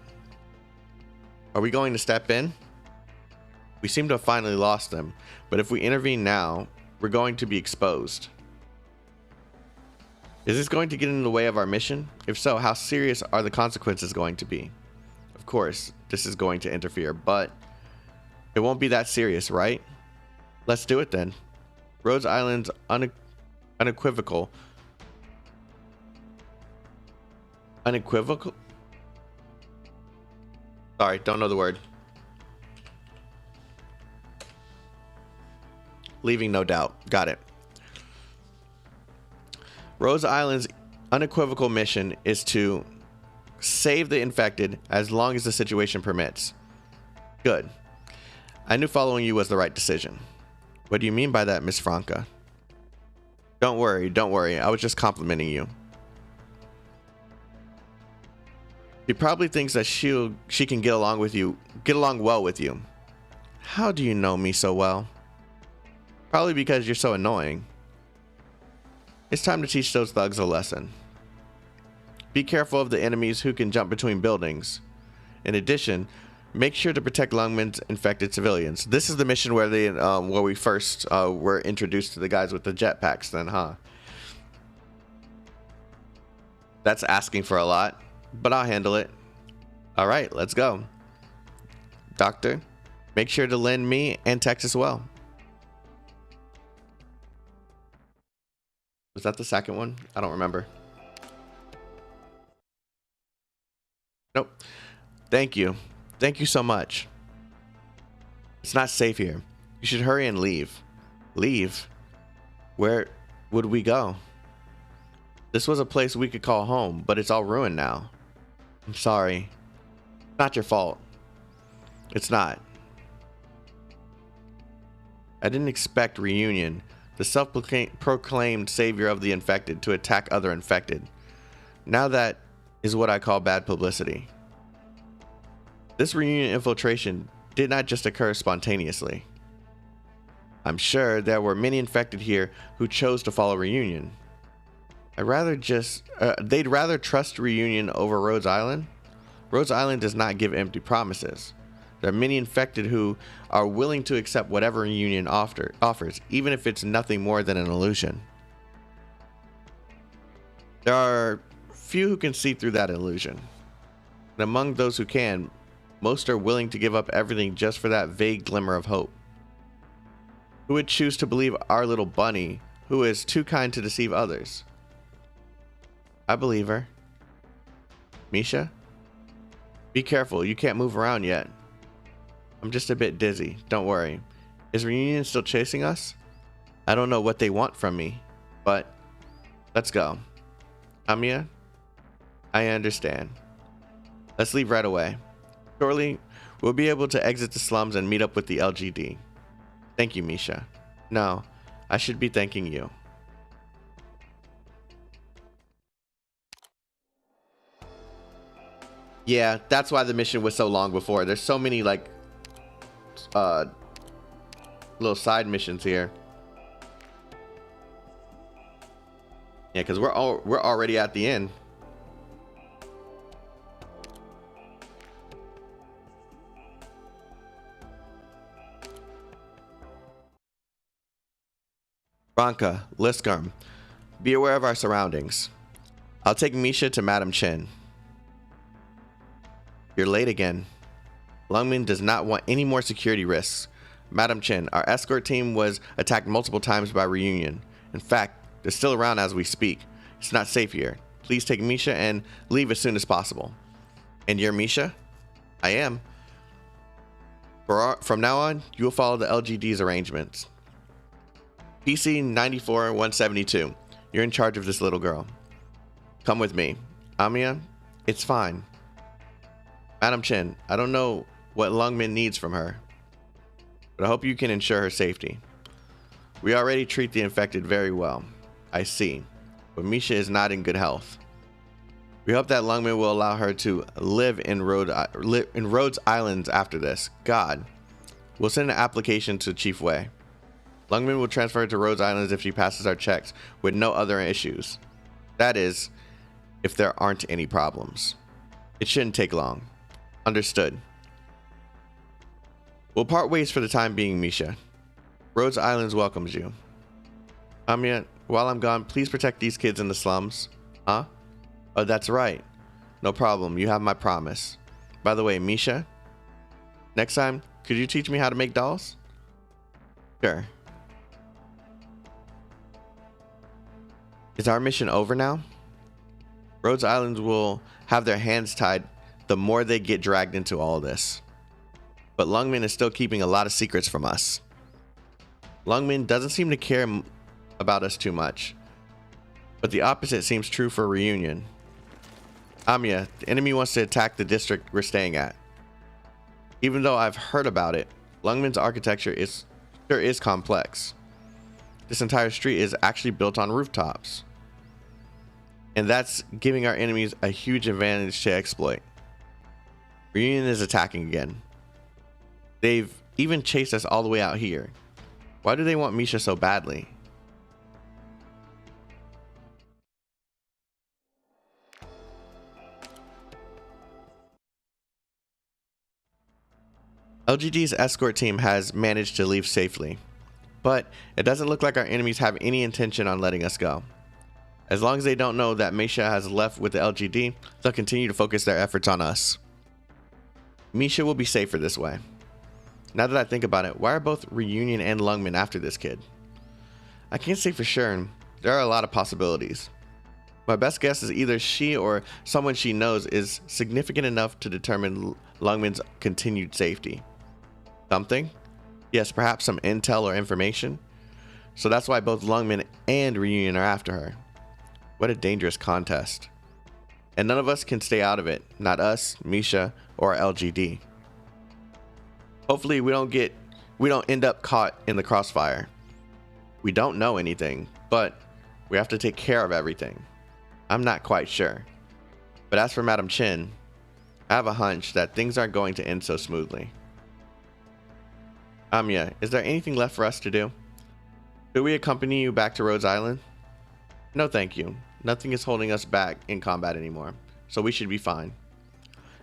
Are we going to step in? We seem to have finally lost them, but if we intervene now, we're going to be exposed. Is this going to get in the way of our mission? If so, how serious are the consequences going to be? Of course, this is going to interfere, but it won't be that serious, right? Let's do it then. Rhodes Island's unequivocal. Sorry, don't know the word. Leaving no doubt. Got it. Rhodes Island's unequivocal mission is to save the infected as long as the situation permits. Good. I knew following you was the right decision. What do you mean by that, Miss Franca? Don't worry. I was just complimenting you. She probably thinks that she can get along well with you. How do you know me so well? Probably because you're so annoying. It's time to teach those thugs a lesson. Be careful of the enemies who can jump between buildings. In addition, make sure to protect Lungmen's infected civilians. This is the mission where we first were introduced to the guys with the jetpacks then, huh? That's asking for a lot, but I'll handle it. All right, let's go. Doctor, make sure to lend me and Tex as well. Was that the second one? I don't remember. Nope. Thank you. Thank you so much. It's not safe here. You should hurry and leave. Leave? Where would we go? This was a place we could call home, but it's all ruined now. I'm sorry. It's not your fault. It's not. I didn't expect Reunion, the self-proclaimed savior of the infected, to attack other infected. Now that is what I call bad publicity. This Reunion infiltration did not just occur spontaneously. I'm sure there were many infected here who chose to follow Reunion. they'd rather trust reunion over Rhodes Island. Rhodes Island does not give empty promises. There are many infected who are willing to accept whatever reunion offers, even if it's nothing more than an illusion. There are few who can see through that illusion. And among those who can, most are willing to give up everything just for that vague glimmer of hope. Who would choose to believe our little bunny, who is too kind to deceive others? I believe her. Misha? Be careful, you can't move around yet. I'm just a bit dizzy, don't worry. Is reunion still chasing us? I don't know what they want from me, but let's go. Amiya? I understand. Let's leave right away. Shortly, we'll be able to exit the slums and meet up with the LGD. Thank you, Misha. No, I should be thanking you. Yeah, that's why the mission was so long before. There's so many like little side missions here. Yeah, because we're already at the end. Branka, Liskarm, be aware of our surroundings. I'll take Misha to Madam Chen. You're late again. Lungmen does not want any more security risks. Madam Chen, our escort team was attacked multiple times by Reunion. In fact, they're still around as we speak. It's not safe here. Please take Misha and leave as soon as possible. And you're Misha? I am. From now on, you will follow the LGD's arrangements. PC 94-172. You're in charge of this little girl. Come with me. Amiya, it's fine. Madam Chen, I don't know what Lungmen needs from her, but I hope you can ensure her safety. We already treat the infected very well. I see. But Misha is not in good health. We hope that Lungmen will allow her to live in Rhodes Island after this. God. We'll send an application to Chief Wei. Lungmen will transfer her to Rhodes Island if she passes our checks with no other issues. That is, if there aren't any problems. It shouldn't take long. Understood. We'll part ways for the time being, Misha. Rhodes Island welcomes you. Amiya, while I'm gone, please protect these kids in the slums. Huh? Oh, that's right. No problem. You have my promise. By the way, Misha, next time, could you teach me how to make dolls? Sure. Is our mission over now? Rhodes Island will have their hands tied the more they get dragged into all this. But Lungmen is still keeping a lot of secrets from us. Lungmen doesn't seem to care about us too much. But the opposite seems true for Reunion. Amiya, the enemy wants to attack the district we're staying at. Even though I've heard about it, Lungmen's architecture sure is complex. This entire street is actually built on rooftops. And that's giving our enemies a huge advantage to exploit. Reunion is attacking again. They've even chased us all the way out here. Why do they want Misha so badly? LGD's escort team has managed to leave safely, but it doesn't look like our enemies have any intention on letting us go. As long as they don't know that Misha has left with the LGD, they'll continue to focus their efforts on us. Misha will be safer this way. Now that I think about it, why are both Reunion and Lungmen after this kid? I can't say for sure. There are a lot of possibilities. My best guess is either she or someone she knows is significant enough to determine Lungmen's continued safety. Something? Yes, perhaps some intel or information. So that's why both Lungmen and Reunion are after her. What a dangerous contest. And none of us can stay out of it. Not us, Misha, or LGD. Hopefully we don't end up caught in the crossfire. We don't know anything, but we have to take care of everything. I'm not quite sure. But as for Madam Chen, I have a hunch that things aren't going to end so smoothly. Amiya, is there anything left for us to do? Should we accompany you back to Rhodes Island? No, thank you. nothing is holding us back in combat anymore, so we should be fine.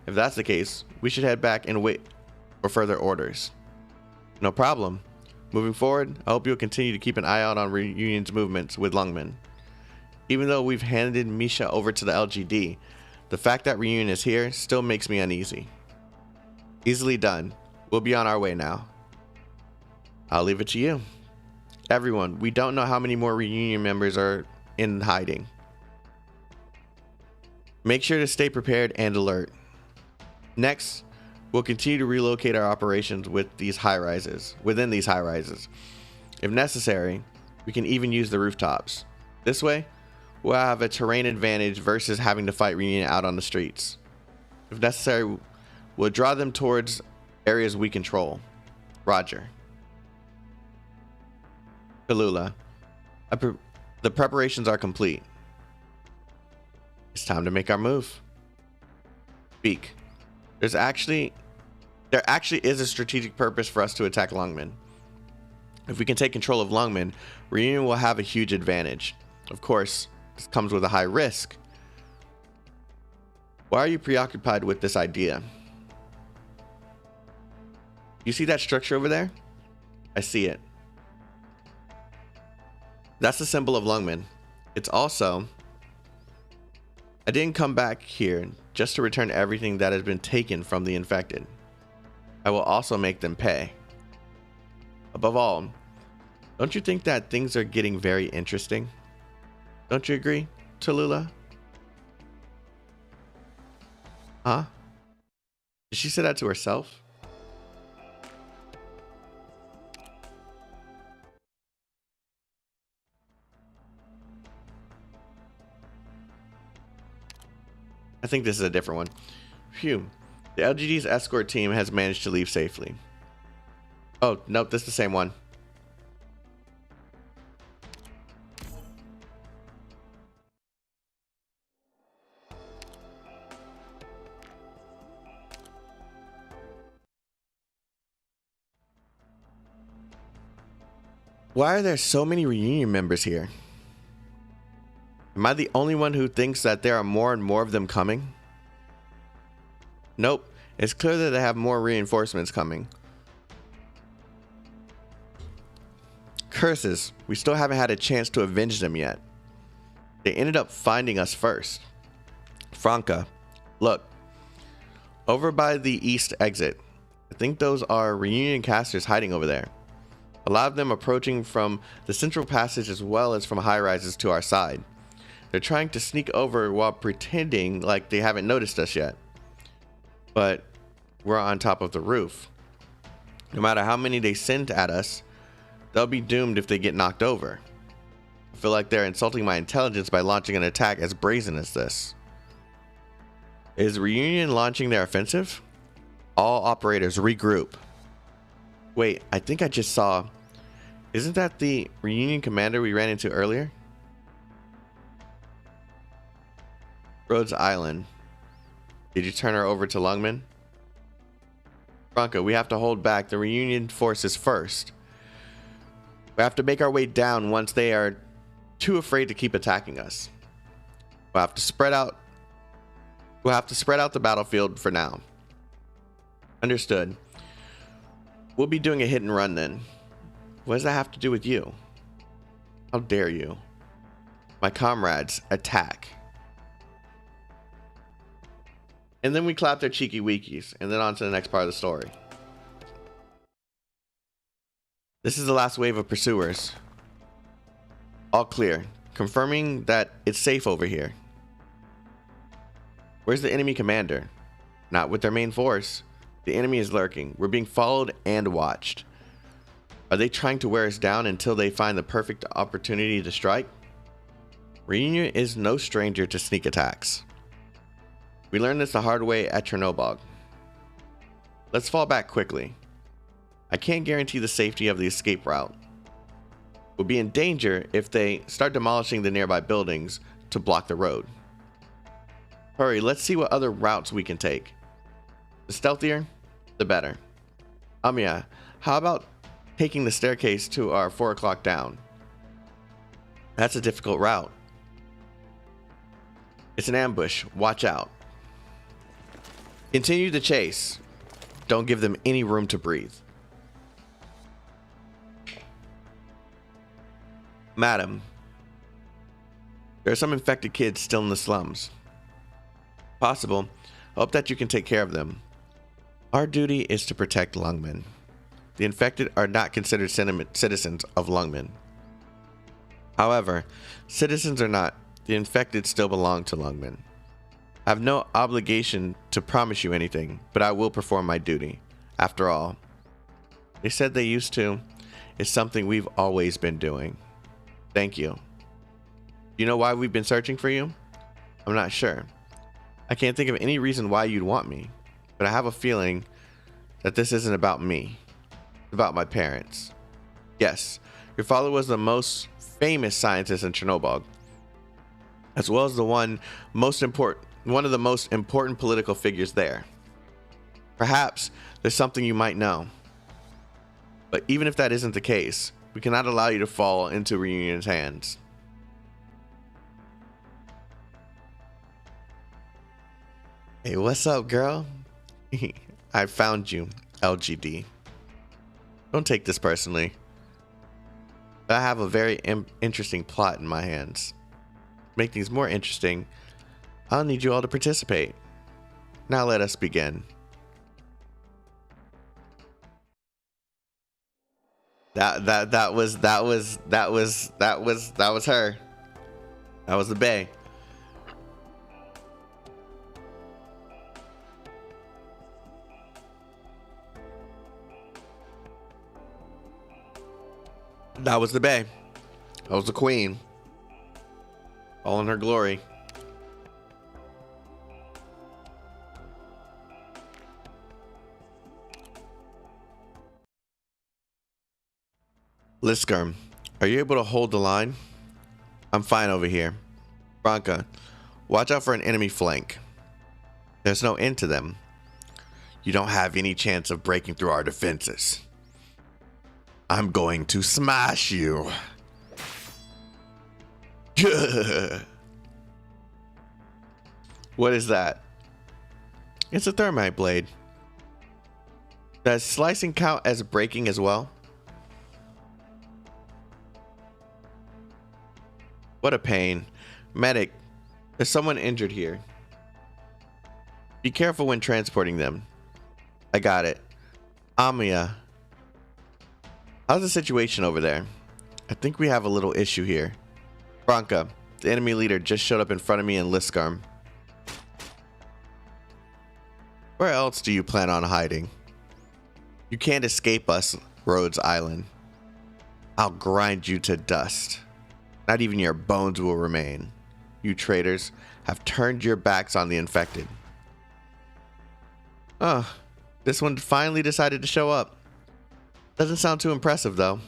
If that's the case, we should head back and wait for further orders. No problem. Moving forward, I hope you'll continue to keep an eye out on Reunion's movements with Lungmen. Even though we've handed Misha over to the LGD, the fact that Reunion is here still makes me uneasy. Easily done. We'll be on our way now. I'll leave it to you. Everyone, we don't know how many more Reunion members are in hiding. Make sure to stay prepared and alert. Next, we'll continue to relocate our operations within these high rises. If necessary, we can even use the rooftops. This way, we'll have a terrain advantage versus having to fight Reunion out on the streets. If necessary, we'll draw them towards areas we control. Roger. Tallulah, the preparations are complete. It's time to make our move. Speak. There actually is a strategic purpose for us to attack Lungmen. If we can take control of Lungmen, Reunion will have a huge advantage. Of course, this comes with a high risk. Why are you preoccupied with this idea? You see that structure over there? I see it. That's the symbol of Lungmen. It's also... I didn't come back here just to return everything that has been taken from the infected. I will also make them pay. Above all, don't you think that things are getting very interesting? Don't you agree, Tallulah? Huh? Did she say that to herself? I think this is a different one. Phew. The LGD's escort team has managed to leave safely. Oh, nope, this is the same one. Why are there so many Reunion members here? Am I the only one who thinks that there are more and more of them coming? Nope, it's clear that they have more reinforcements coming. Curses, we still haven't had a chance to avenge them yet. They ended up finding us first. Franca, look. Over by the east exit. I think those are Reunion casters hiding over there. A lot of them approaching from the central passage as well as from high rises to our side. They're trying to sneak over while pretending like they haven't noticed us yet. But we're on top of the roof. No matter how many they send at us, they'll be doomed if they get knocked over. I feel like they're insulting my intelligence by launching an attack as brazen as this. Is Reunion launching their offensive? All operators regroup. Wait, I think I just saw... Isn't that the Reunion commander we ran into earlier? Rhodes Island. Did you turn her over to Lungmen? Franca, we have to hold back the Reunion forces first. We have to make our way down once they are too afraid to keep attacking us. We'll have to spread out the battlefield for now. Understood. We'll be doing a hit and run then. What does that have to do with you? How dare you? My comrades, attack. And then we clap their cheeky weekies, and then on to the next part of the story. This is the last wave of pursuers. All clear, confirming that it's safe over here. Where's the enemy commander? Not with their main force. The enemy is lurking. We're being followed and watched. Are they trying to wear us down until they find the perfect opportunity to strike? Reunion is no stranger to sneak attacks. We learned this the hard way at Chernobyl. Let's fall back quickly. I can't guarantee the safety of the escape route. We'll be in danger if they start demolishing the nearby buildings to block the road. Hurry, let's see what other routes we can take. The stealthier, the better. Amiya, how about taking the staircase to our 4 o'clock down? That's a difficult route. It's an ambush. Watch out. Continue the chase. Don't give them any room to breathe. Madam, there are some infected kids still in the slums. Possible. I hope that you can take care of them. Our duty is to protect Lungmen. The infected are not considered citizens of Lungmen. However, citizens or not, the infected still belong to Lungmen. I have no obligation to promise you anything, but I will perform my duty. After all, they said they used to. It's something we've always been doing. Thank you. You know why we've been searching for you? I'm not sure. I can't think of any reason why you'd want me, but I have a feeling that this isn't about me. It's about my parents. Yes, your father was the most famous scientist in Chernobyl, as well as one of the most important political figures there. Perhaps there's something you might know. But even if that isn't the case, we cannot allow you to fall into Reunion's hands. Hey, what's up, girl? I found you, LGD. Don't take this personally. I have a very interesting plot in my hands. To make things more interesting, I'll need you all to participate. Now let us begin. That was her. That was the bae. That was the bae. That was the queen. All in her glory. Liskarm, are you able to hold the line? I'm fine over here. Branka, watch out for an enemy flank. There's no end to them. You don't have any chance of breaking through our defenses. I'm going to smash you. What is that? It's a thermite blade. Does slicing count as breaking as well? What a pain. Medic, there's someone injured here. Be careful when transporting them. I got it. Amiya, how's the situation over there? I think we have a little issue here. Branka, the enemy leader just showed up in front of me in Liskarm. Where else do you plan on hiding? You can't escape us, Rhodes Island. I'll grind you to dust. Not even your bones will remain. You traitors have turned your backs on the infected. This one finally decided to show up. Doesn't sound too impressive though.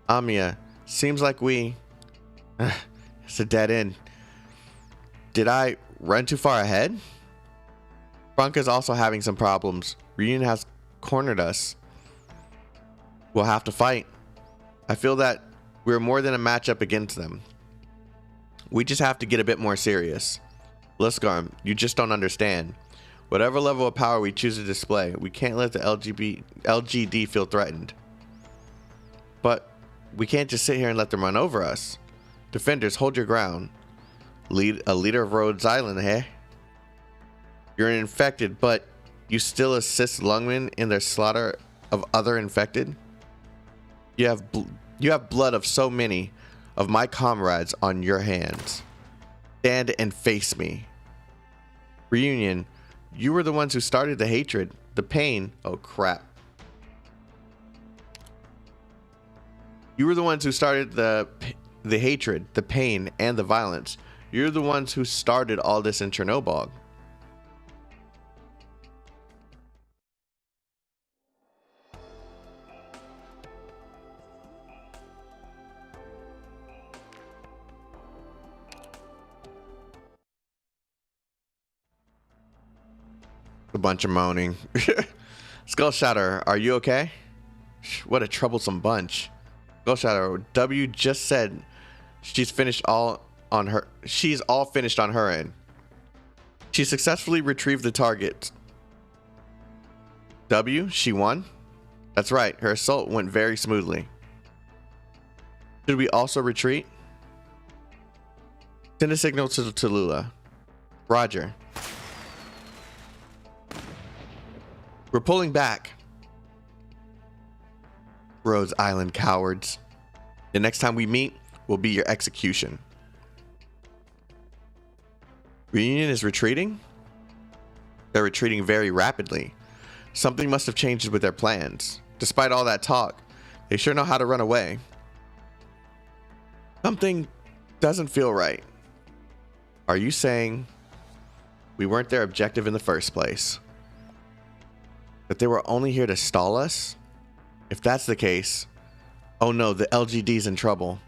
Amiya, seems like it's a dead end. Did I run too far ahead? Branka's also having some problems. Reunion has cornered us. We'll have to fight. I feel that we're more than a matchup against them. We just have to get a bit more serious. Liskarm, you just don't understand. Whatever level of power we choose to display, we can't let the LGD feel threatened. But we can't just sit here and let them run over us. Defenders, hold your ground. A leader of Rhodes Island, eh? You're an infected, but you still assist Lungmen in their slaughter of other infected? You have blood of so many of my comrades on your hands. Stand and face me. Reunion, you were the ones who started the hatred, the pain. Oh crap. You were the ones who started the hatred, the pain, and the violence. You're the ones who started all this in Chernobyl. A bunch of moaning. Skull Shatter, are you okay? What a troublesome bunch. Skull Shatter, W just said she's finished all on her. She's all finished on her end. She successfully retrieved the target. W, she won. That's right. Her assault went very smoothly. Should we also retreat? Send a signal to Tallulah. Roger. We're pulling back. Rhodes Island cowards. The next time we meet will be your execution. Reunion is retreating? They're retreating very rapidly. Something must have changed with their plans. Despite all that talk, they sure know how to run away. Something doesn't feel right. Are you saying we weren't their objective in the first place? That they were only here to stall us? If that's the case, oh no, the LGD's in trouble.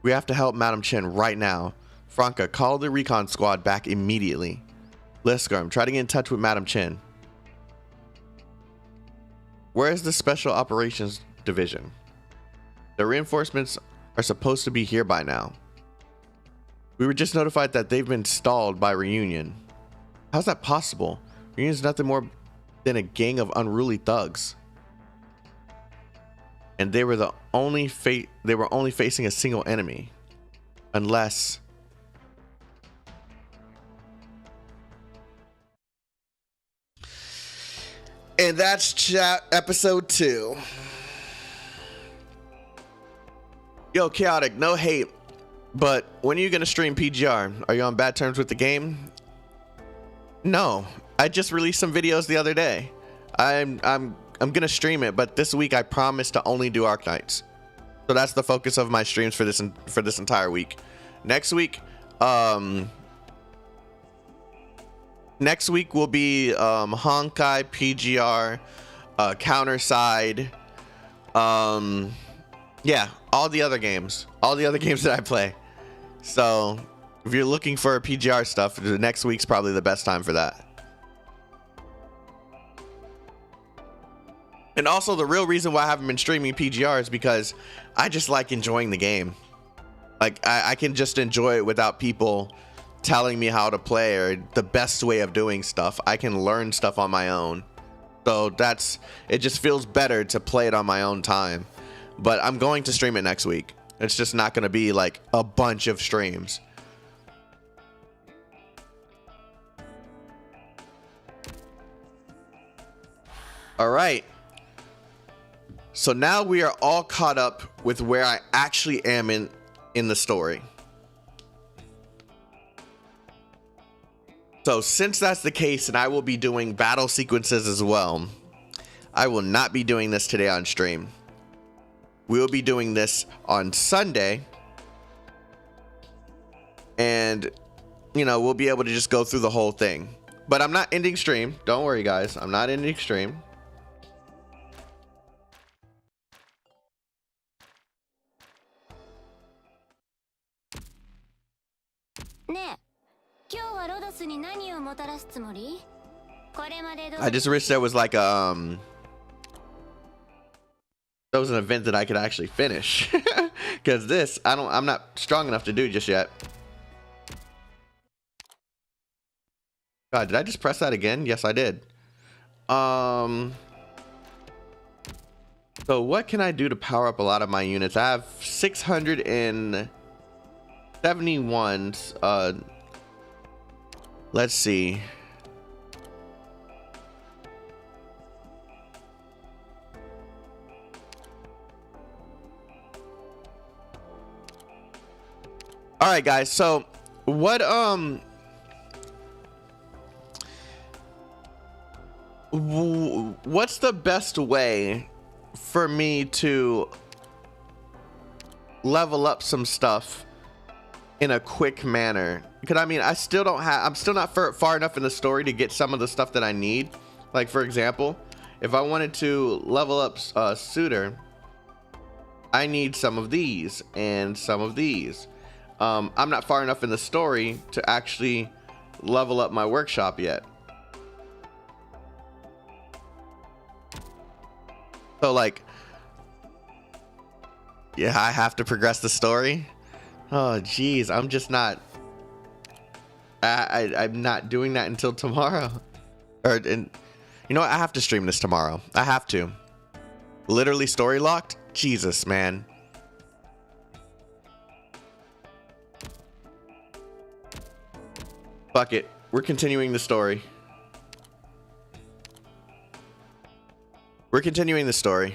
We have to help Madam Chen right now. Franca, call the recon squad back immediately. Liskarm, try to get in touch with Madam Chen. Where is the Special Operations Division? The reinforcements are supposed to be here by now. We were just notified that they've been stalled by Reunion. How's that possible? Reunion's nothing more than a gang of unruly thugs. And they were only facing a single enemy. Unless and that's episode 2. Yo, Chaotic, no hate, but when are you gonna stream PGR? Are you on bad terms with the game? No, I just released some videos the other day. I'm gonna stream it, but this week I promise to only do Arknights. So that's the focus of my streams for this entire week. Next week will be Honkai, PGR, Counter Side, yeah, all the other games that I play. So if you're looking for PGR stuff, the next week's probably the best time for that. And also the real reason why I haven't been streaming PGR is because I just like enjoying the game. Like I can just enjoy it without people telling me how to play or the best way of doing stuff. I can learn stuff on my own. So it just feels better to play it on my own time. But I'm going to stream it next week. It's just not going to be like a bunch of streams. All right. So now we are all caught up with where I actually am in the story. So since that's the case, and I will be doing battle sequences as well, I will not be doing this today on stream. We will be doing this on Sunday. And, you know, we'll be able to just go through the whole thing. But I'm not ending stream. Don't worry, guys. I'm not ending stream. I just wish there was like a there was an event that I could actually finish. Because this I'm not strong enough to do just yet. God, did I just press that again? Yes, I did. So what can I do to power up a lot of my units? I have 671. Let's see. All right, guys. So what's the best way for me to level up some stuff in a quick manner? Because I mean, I'm still not far enough in the story to get some of the stuff that I need. Like, for example, if I wanted to level up Suitor, I need some of these and some of these. I'm not far enough in the story to actually level up my workshop yet. So like, yeah, I have to progress the story Oh, geez. I'm just not. I'm not doing that until tomorrow. You know what? I have to stream this tomorrow. I have to. Literally story locked? Jesus, man. Fuck it. We're continuing the story. We're continuing the story.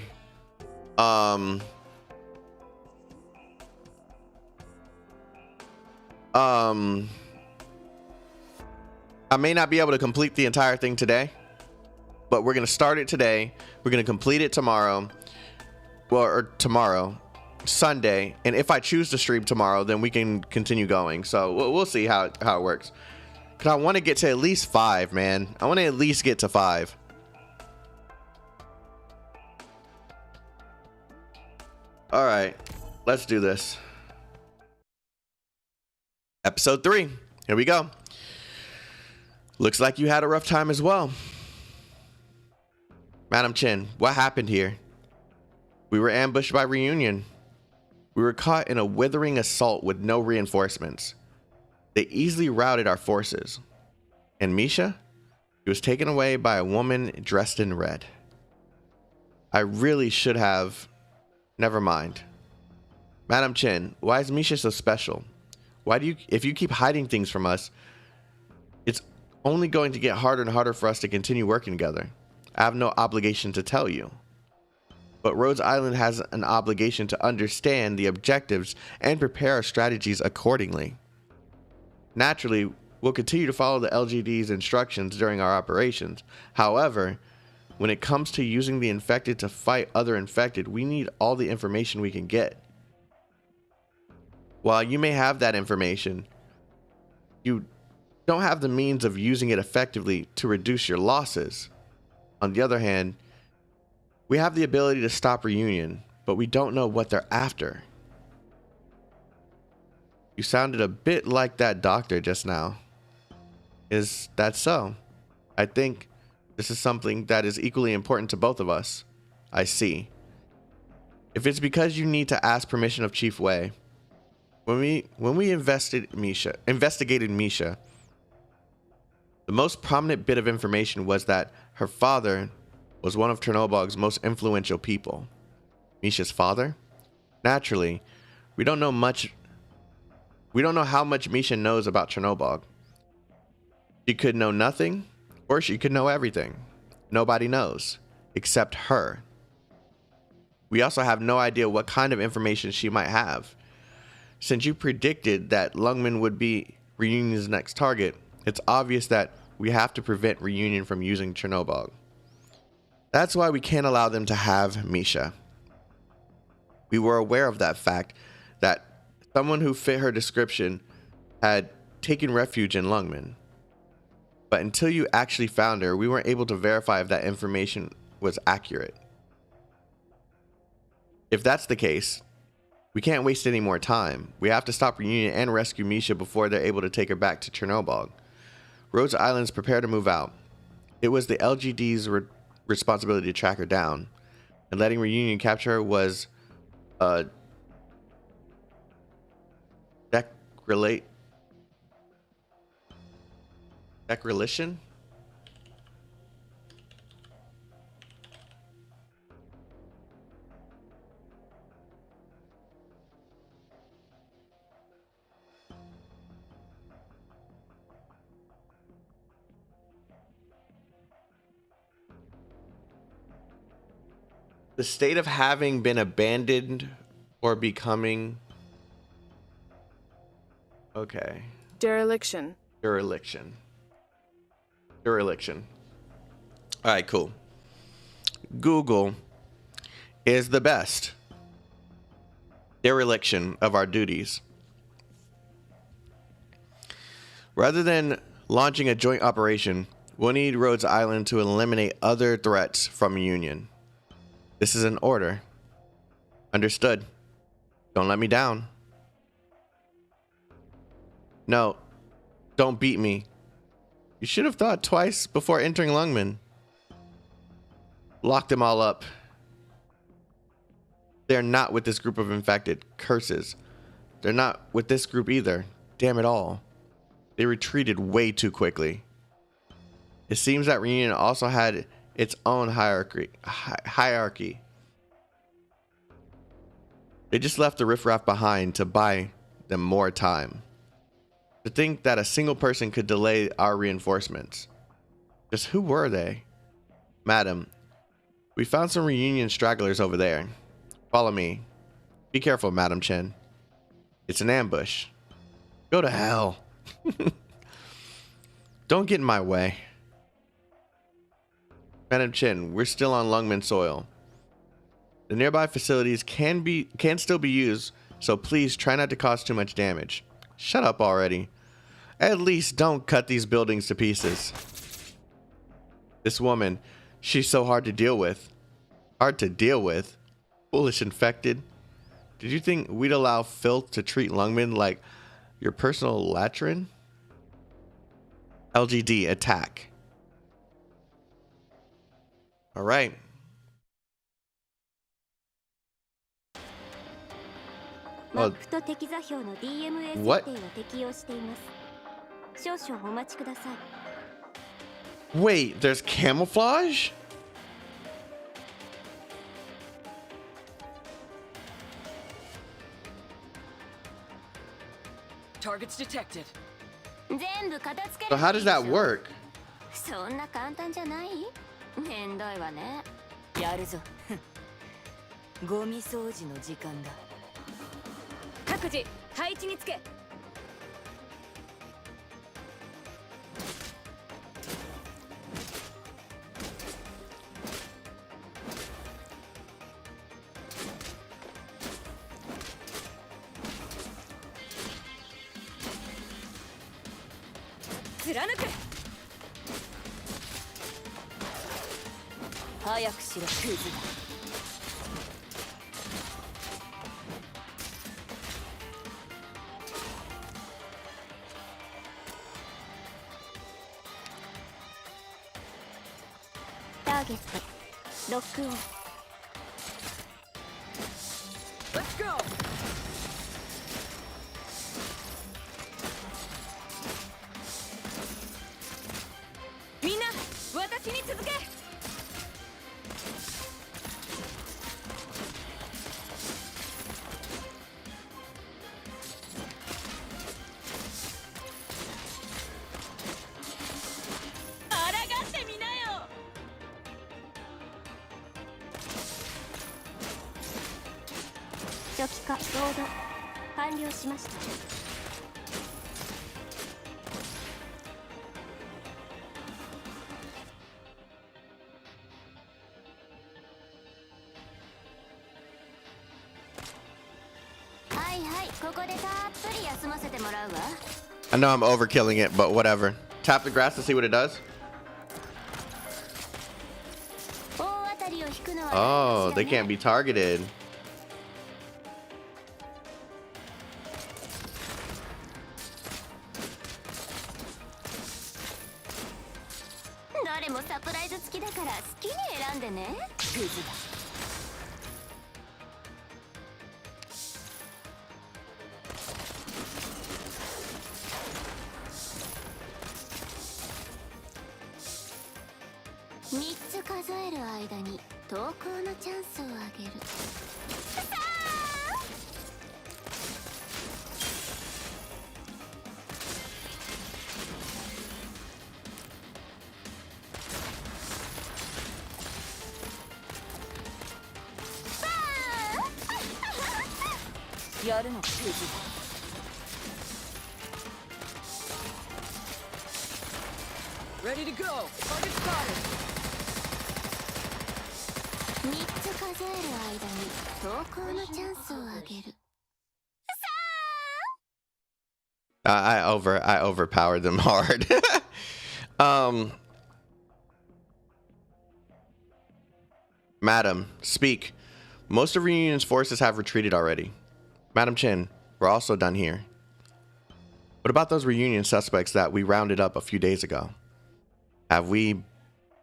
I may not be able to complete the entire thing today, but we're going to start it today. We're going to complete it tomorrow. Well, or tomorrow, Sunday. And if I choose to stream tomorrow, then we can continue going. So we'll see how it works. Because I want to get to at least 5, man. I want to at least get to 5. All right, let's do this. Episode 3. Here we go. Looks like you had a rough time as well. Madam Chen, what happened here? We were ambushed by Reunion. We were caught in a withering assault with no reinforcements. They easily routed our forces. And Misha? He was taken away by a woman dressed in red. I really should have... Never mind. Madam Chen, why is Misha so special? Why do you... If you keep hiding things from us, it's only going to get harder and harder for us to continue working together. I have no obligation to tell you. But Rhodes Island has an obligation to understand the objectives and prepare our strategies accordingly. Naturally, we'll continue to follow the LGD's instructions during our operations. However, when it comes to using the infected to fight other infected, we need all the information we can get. While you may have that information, you don't have the means of using it effectively to reduce your losses. On the other hand, we have the ability to stop Reunion, but we don't know what they're after. You sounded a bit like that doctor just now. Is that so? I think this is something that is equally important to both of us. I see. If it's because you need to ask permission of Chief Wei, when we investigated Misha, the most prominent bit of information was that her father was one of Chernobog's most influential people. Misha's father? Naturally, we don't know how much Misha knows about Chernobog. She could know nothing, or she could know everything. Nobody knows, except her. We also have no idea what kind of information she might have. Since you predicted that Lungmen would be Reunion's next target, it's obvious that we have to prevent Reunion from using Chernobog. That's why we can't allow them to have Misha. We were aware of that fact, that someone who fit her description had taken refuge in Lungmen. But until you actually found her, we weren't able to verify if that information was accurate. If that's the case, we can't waste any more time. We have to stop Reunion and rescue Misha before they're able to take her back to Chernobog. Rhodes Island's prepare to move out. It was the LGD's responsibility to track her down, and letting Reunion capture her was declaration. The state of having been abandoned or becoming... Okay. Dereliction. Dereliction. All right, cool. Google is the best dereliction of our duties. Rather than launching a joint operation, we'll need Rhodes Island to eliminate other threats from Union. This is an order. Understood. Don't let me down. No, don't beat me. You should have thought twice before entering Lungmen. Lock them all up. They're not with this group of infected. Curses. They're not with this group either. Damn it all. They retreated way too quickly. It seems that Reunion also had its own hierarchy. They just left the riffraff behind to buy them more time. To think that a single person could delay our reinforcements. Just who were they? Madam, we found some Reunion stragglers over there. Follow me. Be careful, Madam Chen. It's an ambush. Go to hell. Don't get in my way. Madam Chen, we're still on Lungmen soil. The nearby facilities can still be used, so please try not to cause too much damage. Shut up already. At least don't cut these buildings to pieces. This woman, she's so hard to deal with. Hard to deal with? Foolish infected. Did you think we'd allow filth to treat Lungmen like your personal latrine? LGD, attack. All right. Oh. What? Wait, there's camouflage? Targets detected. So how does that work? そんな簡単じゃない？めんどいわね。やるぞ。ゴミ掃除の時間だ。各自配置につけ。貫く。早くしろクズが。ターゲットロックオン。Let's go。みんな私に続け。初期化ロード完了しました。はいはい、ここでたっぷり休ませてもらうわ。I know I'm overkilling it, but whatever. Tap the grass to see what it does. Oh, they can't be targeted. Ready to go. Target spotted. 3つ数える間に投稿のチャンスをあげる。I overpowered them hard. Madam, speak. Most of Reunion's forces have retreated already. Madam Chen, we're also done here. What about those Reunion suspects that we rounded up a few days ago? Have we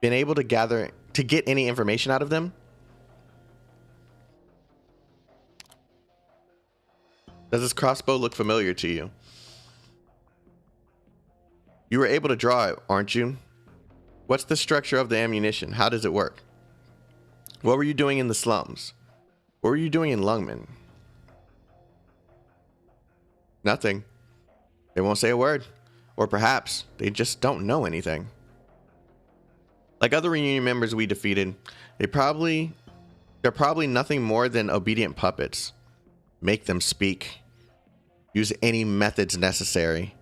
been able to get any information out of them? Does this crossbow look familiar to you? You were able to draw it, aren't you? What's the structure of the ammunition? How does it work? What were you doing in the slums? What were you doing in Lungmen? Nothing. They won't say a word. Or perhaps they just don't know anything. Like other reunion members we defeated, they're probably nothing more than obedient puppets. Make them speak. Use any methods necessary.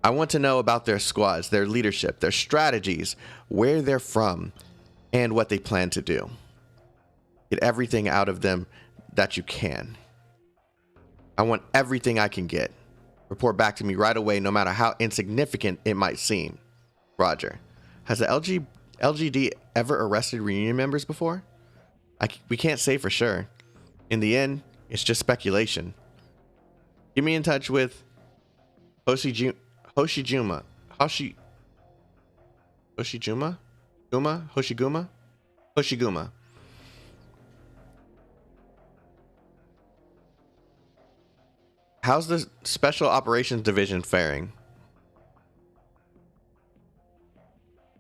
I want to know about their squads, their leadership, their strategies, where they're from, and what they plan to do. Get everything out of them that you can. I want everything I can get. Report back to me right away, no matter how insignificant it might seem. Roger. Has the LGD ever arrested reunion members before? We can't say for sure. In the end, it's just speculation. Get me in touch with Hoshijuma. How's the Special Operations Division faring?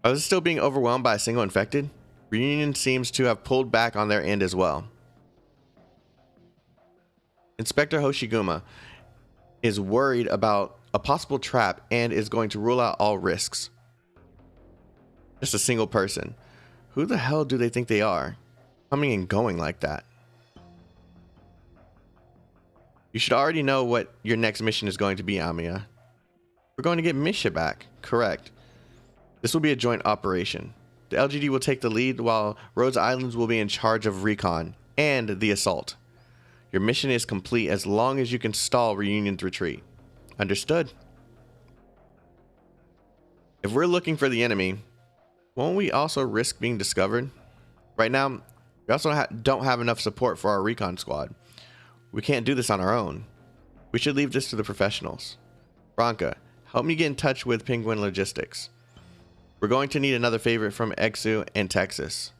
Are they still being overwhelmed by a single infected? Reunion seems to have pulled back on their end as well. Inspector Hoshiguma is worried about a possible trap and is going to rule out all risks. Just a single person. Who the hell do they think they are? Coming and going like that. You should already know what your next mission is going to be, Amiya. We're going to get Misha back. Correct. This will be a joint operation. The LGD will take the lead while Rhodes Island will be in charge of recon and the assault. Your mission is complete as long as you can stall Reunion's retreat. Understood. If we're looking for the enemy, won't we also risk being discovered? Right now, we also don't have enough support for our recon squad. We can't do this on our own. We should leave this to the professionals. Branka, help me get in touch with Penguin Logistics. We're going to need another favorite from Exu and Texas.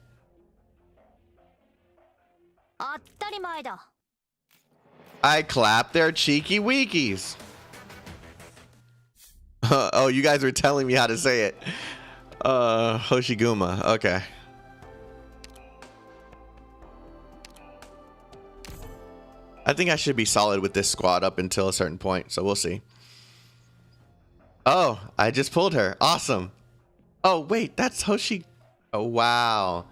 I clap their cheeky weekies. Oh, you guys were telling me how to say it. Hoshiguma. Okay. I think I should be solid with this squad up until a certain point, so we'll see. Oh, I just pulled her. Awesome. Oh, wait, that's Hoshi. Oh, wow.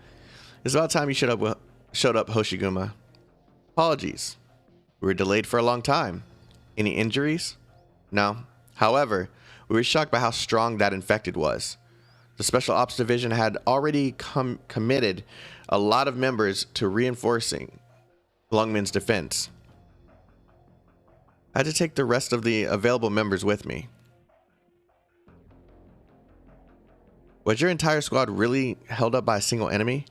It's about time you showed up, Hoshiguma. Apologies. We were delayed for a long time. Any injuries? No. However, we were shocked by how strong that infected was. The Special Ops Division had already committed a lot of members to reinforcing Lungmen's defense. I had to take the rest of the available members with me. Was your entire squad really held up by a single enemy?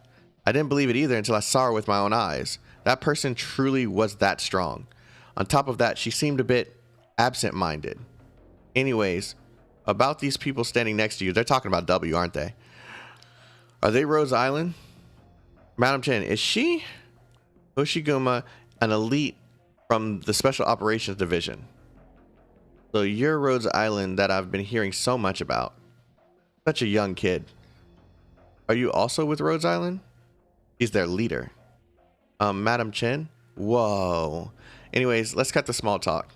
I didn't believe it either until I saw her with my own eyes. That person truly was that strong. On top of that, she seemed a bit absent-minded. Anyways, about these people standing next to you, they're talking about W, aren't they? Are they Rhodes Island? Madam Chen, is she? Hoshiguma, an elite from the Special Operations Division. So you're Rhodes Island that I've been hearing so much about. Such a young kid. Are you also with Rhodes Island? He's their leader. Madam Chen? Whoa. Anyways, let's cut the small talk.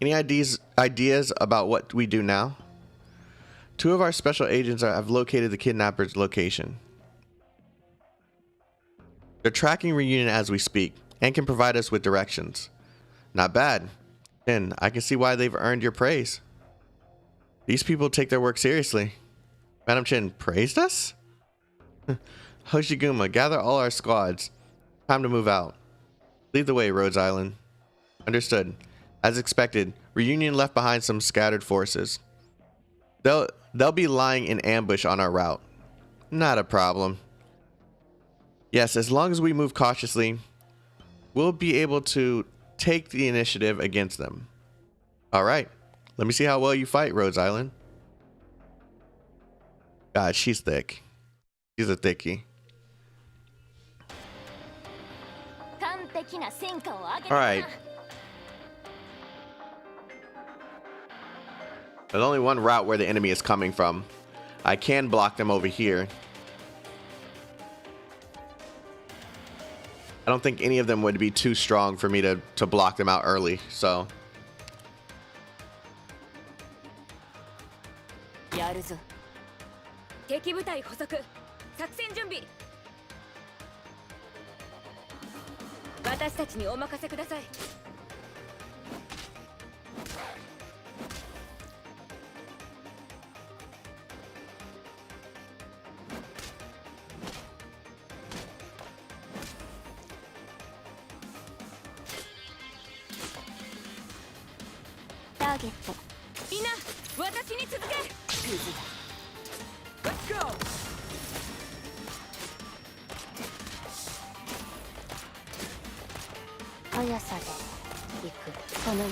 Any ideas about what we do now? 2 of our special agents have located the kidnapper's location. They're tracking Reunion as we speak and can provide us with directions. Not bad. And I can see why they've earned your praise. These people take their work seriously. Madam Chen praised us? Hoshiguma, gather all our squads. Time to move out. Lead the way, Rhodes Island. Understood. As expected, Reunion left behind some scattered forces. They'll be lying in ambush on our route. Not a problem. Yes, as long as we move cautiously, we'll be able to take the initiative against them. All right. Let me see how well you fight, Rhodes Island. God, she's thick. She's a thickie. All right. There's only one route where the enemy is coming from. I can block them over here. I don't think any of them would be too strong for me to block them out early, so. やるぞ。敵部隊捕捉。作戦準備。私たちにお任せください。ターゲット。みんな、私に続け。Let's go。速さで行く。この目が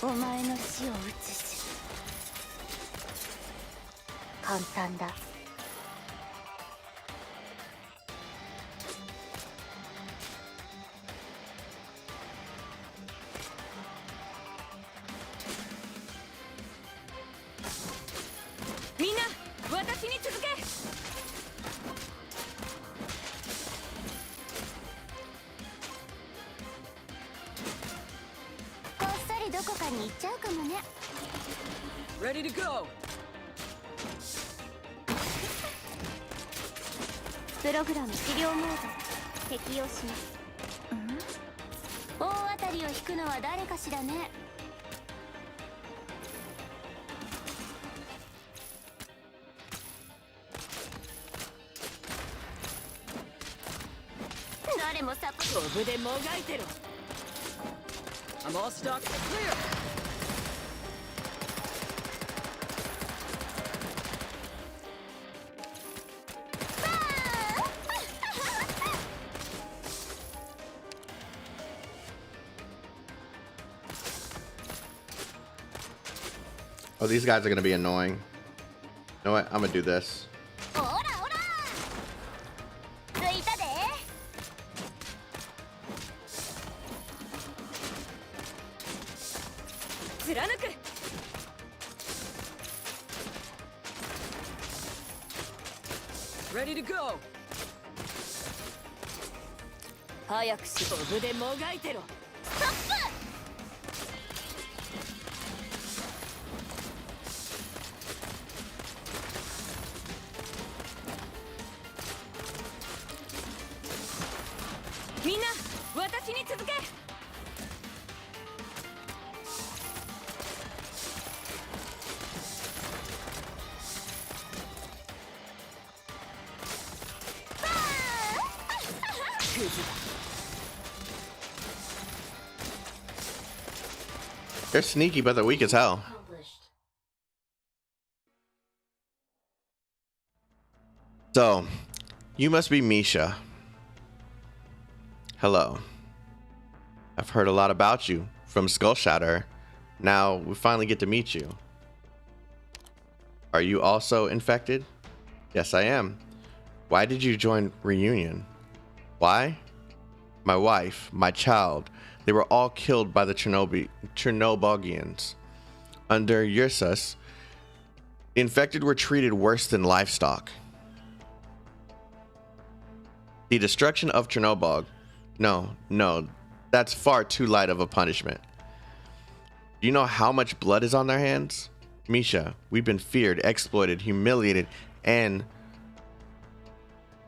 お前の死を映す。簡単だ。みんな、私に続け。こっそりどこかに行っちゃうかもね。Ready to go。プログラム治療モード適用します。大当たりを引くのは誰かしらね。誰もサポート。飛ぶでもがいてろ。I'm all stocked. Clear. Oh, these guys are gonna be annoying. You know what? I'm gonna do this. ほらほらついたで。貫く。Ready to go。早くし。飛ぶでもがいてろ。ストップ。みんな、私に続け。They're sneaky, but they're weak as hell. So, you must be Misha. Hello. I've heard a lot about you from Skull Shatter. Now we finally get to meet you. Are you also infected? Yes, I am. Why did you join Reunion? Why? My wife, my child, they were all killed by the Chernobygians. Under Ursus, the infected were treated worse than livestock. The destruction of Chernobyl. No, that's far too light of a punishment. Do you know how much blood is on their hands? Misha, we've been feared, exploited, humiliated, and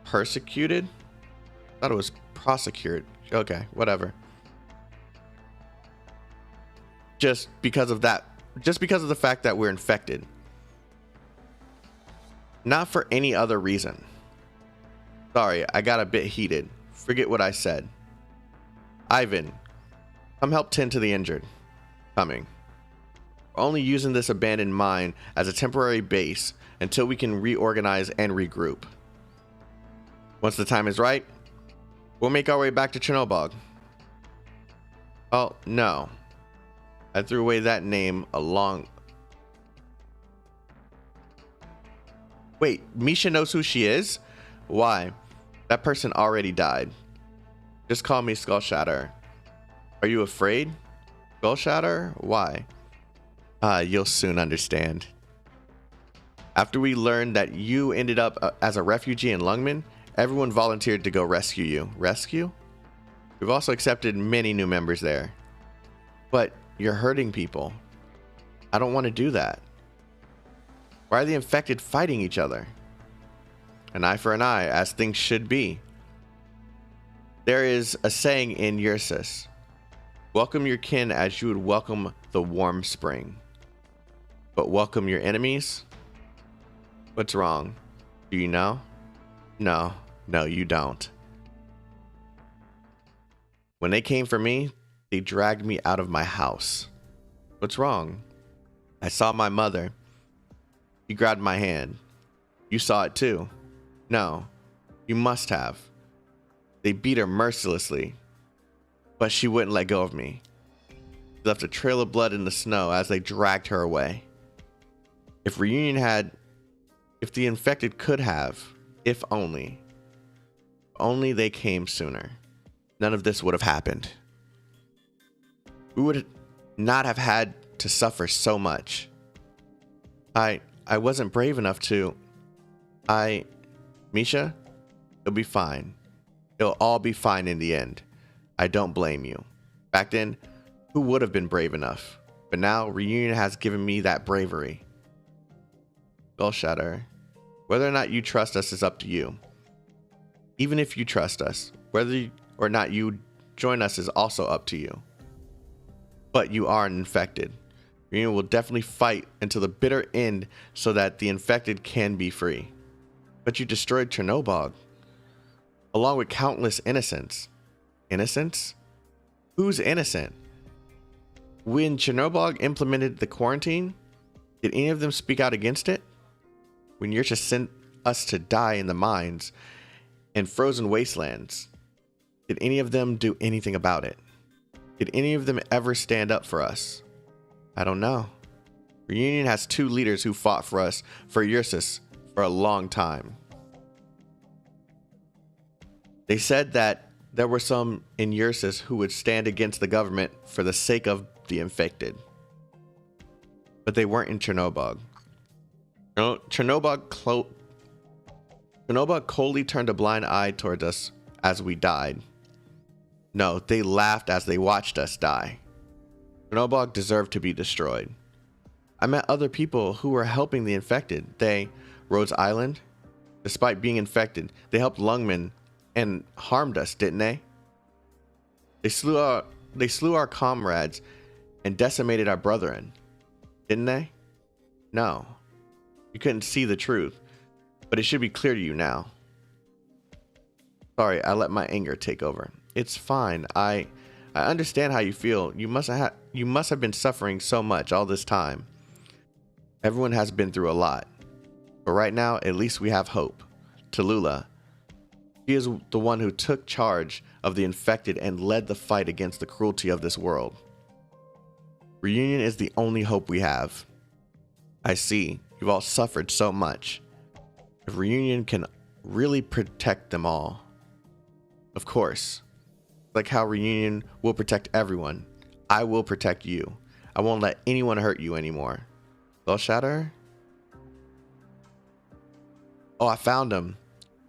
persecuted? I thought it was prosecuted. Okay, whatever. Just because of the fact that we're infected. Not for any other reason. Sorry, I got a bit heated. Forget what I said. Ivan, come help tend to the injured. Coming. We're only using this abandoned mine as a temporary base until we can reorganize and regroup. Once the time is right, we'll make our way back to Chernobyl. Oh, no. I threw away that name a long... Wait, Misha knows who she is? Why? That person already died. Just call me Skull Shatter. Are you afraid? Skull Shatter? Why? You'll soon understand. After we learned that you ended up as a refugee in Lungmen, everyone volunteered to go rescue you. Rescue? We've also accepted many new members there. But you're hurting people. I don't want to do that. Why are the infected fighting each other? An eye for an eye, as things should be. There is a saying in Ursus. Welcome your kin as you would welcome the warm spring. But welcome your enemies? What's wrong? Do you know? No, you don't. When they came for me, they dragged me out of my house. What's wrong? I saw my mother. You grabbed my hand. You saw it too. No, you must have. They beat her mercilessly, but she wouldn't let go of me. She left a trail of blood in the snow as they dragged her away. If the infected could have, if only they came sooner, none of this would have happened. We would not have had to suffer so much. I wasn't brave enough to. Misha, it'll be fine. It'll all be fine in the end. I don't blame you. Back then, who would have been brave enough? But now, reunion has given me that bravery. Shatter. Whether or not you trust us is up to you. Even if you trust us, whether or not you join us is also up to you. But you are infected. Reunion will definitely fight until the bitter end so that the infected can be free. But you destroyed Chernobyl, along with countless innocents. Innocents? Who's innocent? When Chernobyl implemented the quarantine, did any of them speak out against it? When you're to send us to die in the mines and frozen wastelands, did any of them do anything about it? Did any of them ever stand up for us? I don't know. Reunion has two leaders who fought for us, for Ursus, for a long time. They said that there were some in Ursus who would stand against the government for the sake of the infected. But they weren't in Chernobyl. Chernobyl coldly turned a blind eye towards us as we died. No, they laughed as they watched us die. Chernobyl deserved to be destroyed. I met other people who were helping the infected. Rhodes Island, despite being infected, they helped Lungmen and harmed us, didn't they? They slew our comrades and decimated our brethren, didn't they? No. You couldn't see the truth, but it should be clear to you now. Sorry, I let my anger take over. It's fine. I understand how you feel. You must have been suffering so much all this time. Everyone has been through a lot. But right now, at least we have hope. Tallulah. She is the one who took charge of the infected and led the fight against the cruelty of this world. Reunion is the only hope we have. I see. You've all suffered so much. If Reunion can really protect them all. Of course. Like how Reunion will protect everyone. I will protect you. I won't let anyone hurt you anymore. Shatter? Oh, I found them.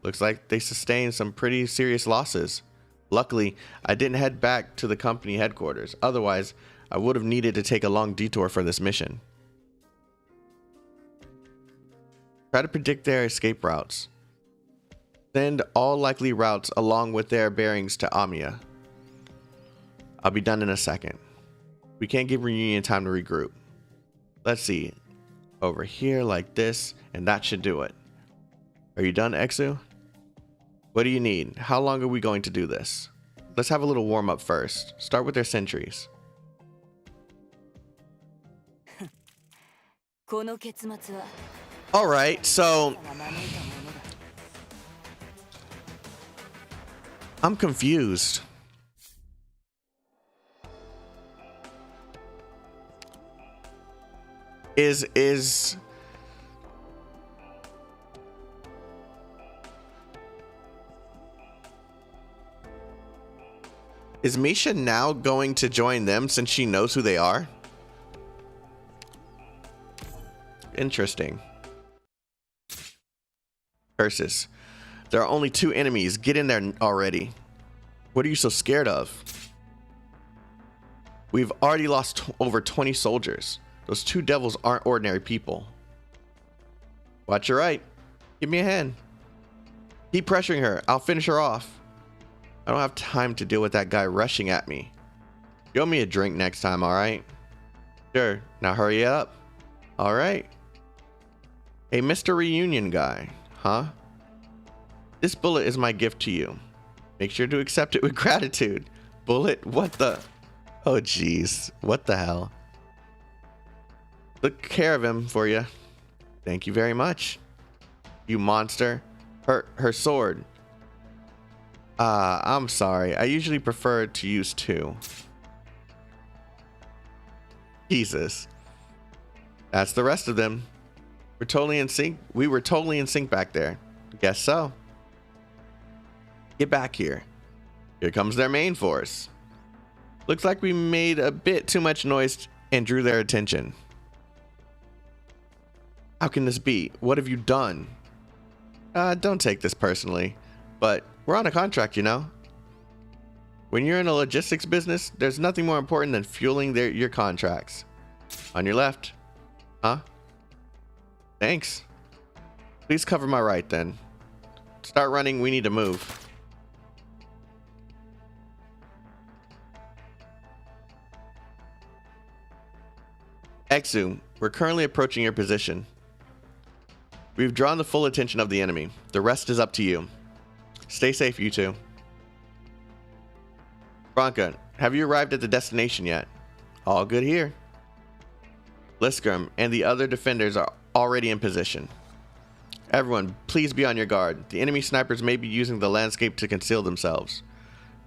Looks like they sustained some pretty serious losses. Luckily, I didn't head back to the company headquarters. Otherwise, I would have needed to take a long detour for this mission. Try to predict their escape routes. Send all likely routes along with their bearings to Amiya. I'll be done in a second. We can't give Reunion time to regroup. Let's see. Over here like this, and that should do it. Are you done, Exu? What do you need? How long are we going to do this? Let's have a little warm up first. Start with their sentries. Alright, so I'm confused. Is Misha now going to join them since she knows who they are? Interesting. Curses. There are only 2 enemies. Get in there already. What are you so scared of? We've already lost over 20 soldiers. Those 2 devils aren't ordinary people. Watch your right. Give me a hand. Keep pressuring her. I'll finish her off. I don't have time to deal with that guy rushing at me. You owe me a drink next time, alright? Sure. Now hurry up. Alright. Hey, Mr. Reunion guy. Huh? This bullet is my gift to you. Make sure to accept it with gratitude. Bullet? What the? Oh, jeez. What the hell? Took care of him for you. Thank you very much. You monster. Her sword. I'm sorry. I usually prefer to use 2. Jesus. That's the rest of them. We're totally in sync. We were totally in sync back there. Guess so. Get back here. Here comes their main force. Looks like we made a bit too much noise and drew their attention. How can this be? What have you done? Don't take this personally, but we're on a contract, you know? When you're in a logistics business, there's nothing more important than fueling your contracts. On your left. Huh? Thanks. Please cover my right then. Start running, we need to move. Exu, we're currently approaching your position. We've drawn the full attention of the enemy. The rest is up to you. Stay safe, you two. Branka, have you arrived at the destination yet? All good here. Liskram and the other defenders are already in position. Everyone, please be on your guard. The enemy snipers may be using the landscape to conceal themselves.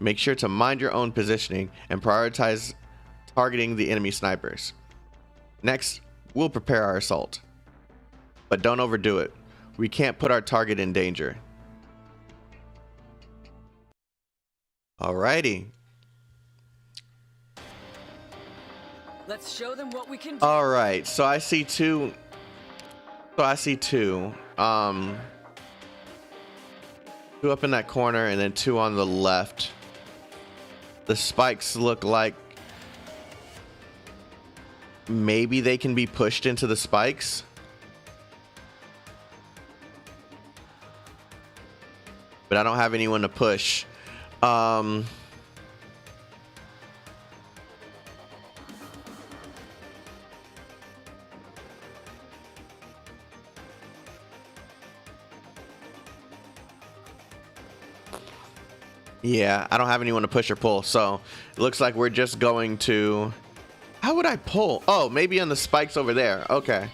Make sure to mind your own positioning and prioritize targeting the enemy snipers. Next, we'll prepare our assault. But don't overdo it. We can't put our target in danger. Alrighty. Let's show them what we can do. Alright, so I see two. Two up in that corner and then 2 on the left. The spikes look like maybe they can be pushed into the spikes. But I don't have anyone to push. Yeah, I don't have anyone to push or pull, so it looks like we're just going to... How would I pull? Oh, maybe on the spikes over there. Okay.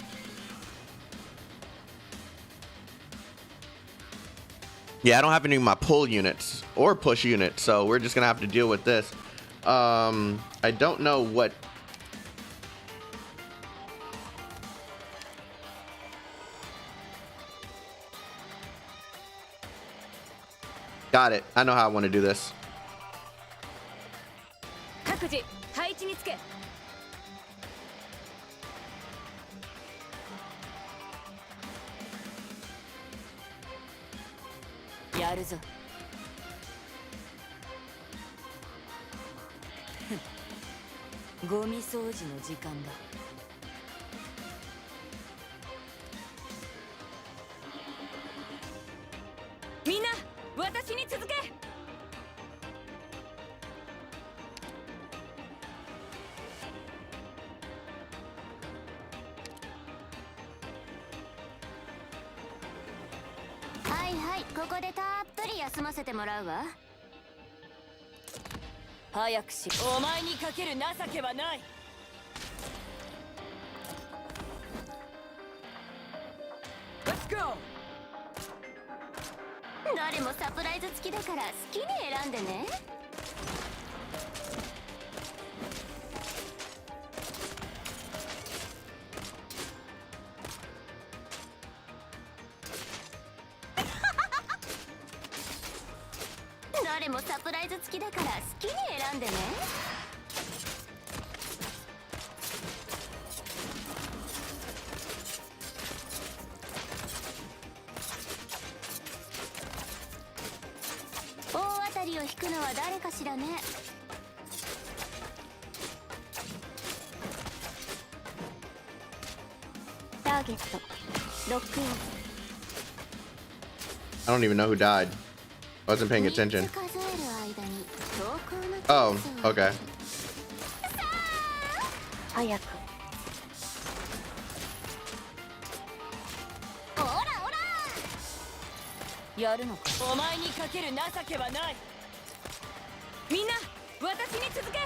Yeah, I don't have any of my pull units or push units, so we're just gonna have to deal with this. I don't know what... Got it. I know how I want to do this. Let's go. 誰もサプライズ付きだから好きに選んでね。誰もサプライズ付きだから好きに選んでね。引くのは誰かしらね。ターゲットロックイン。 I don't even know who died. I wasn't paying attention. 3つ数える間に投稿のチャ Oh, ンスを okay. 早く。オラオラ。やるのか。お前にかける情けはない。みんな私に続け。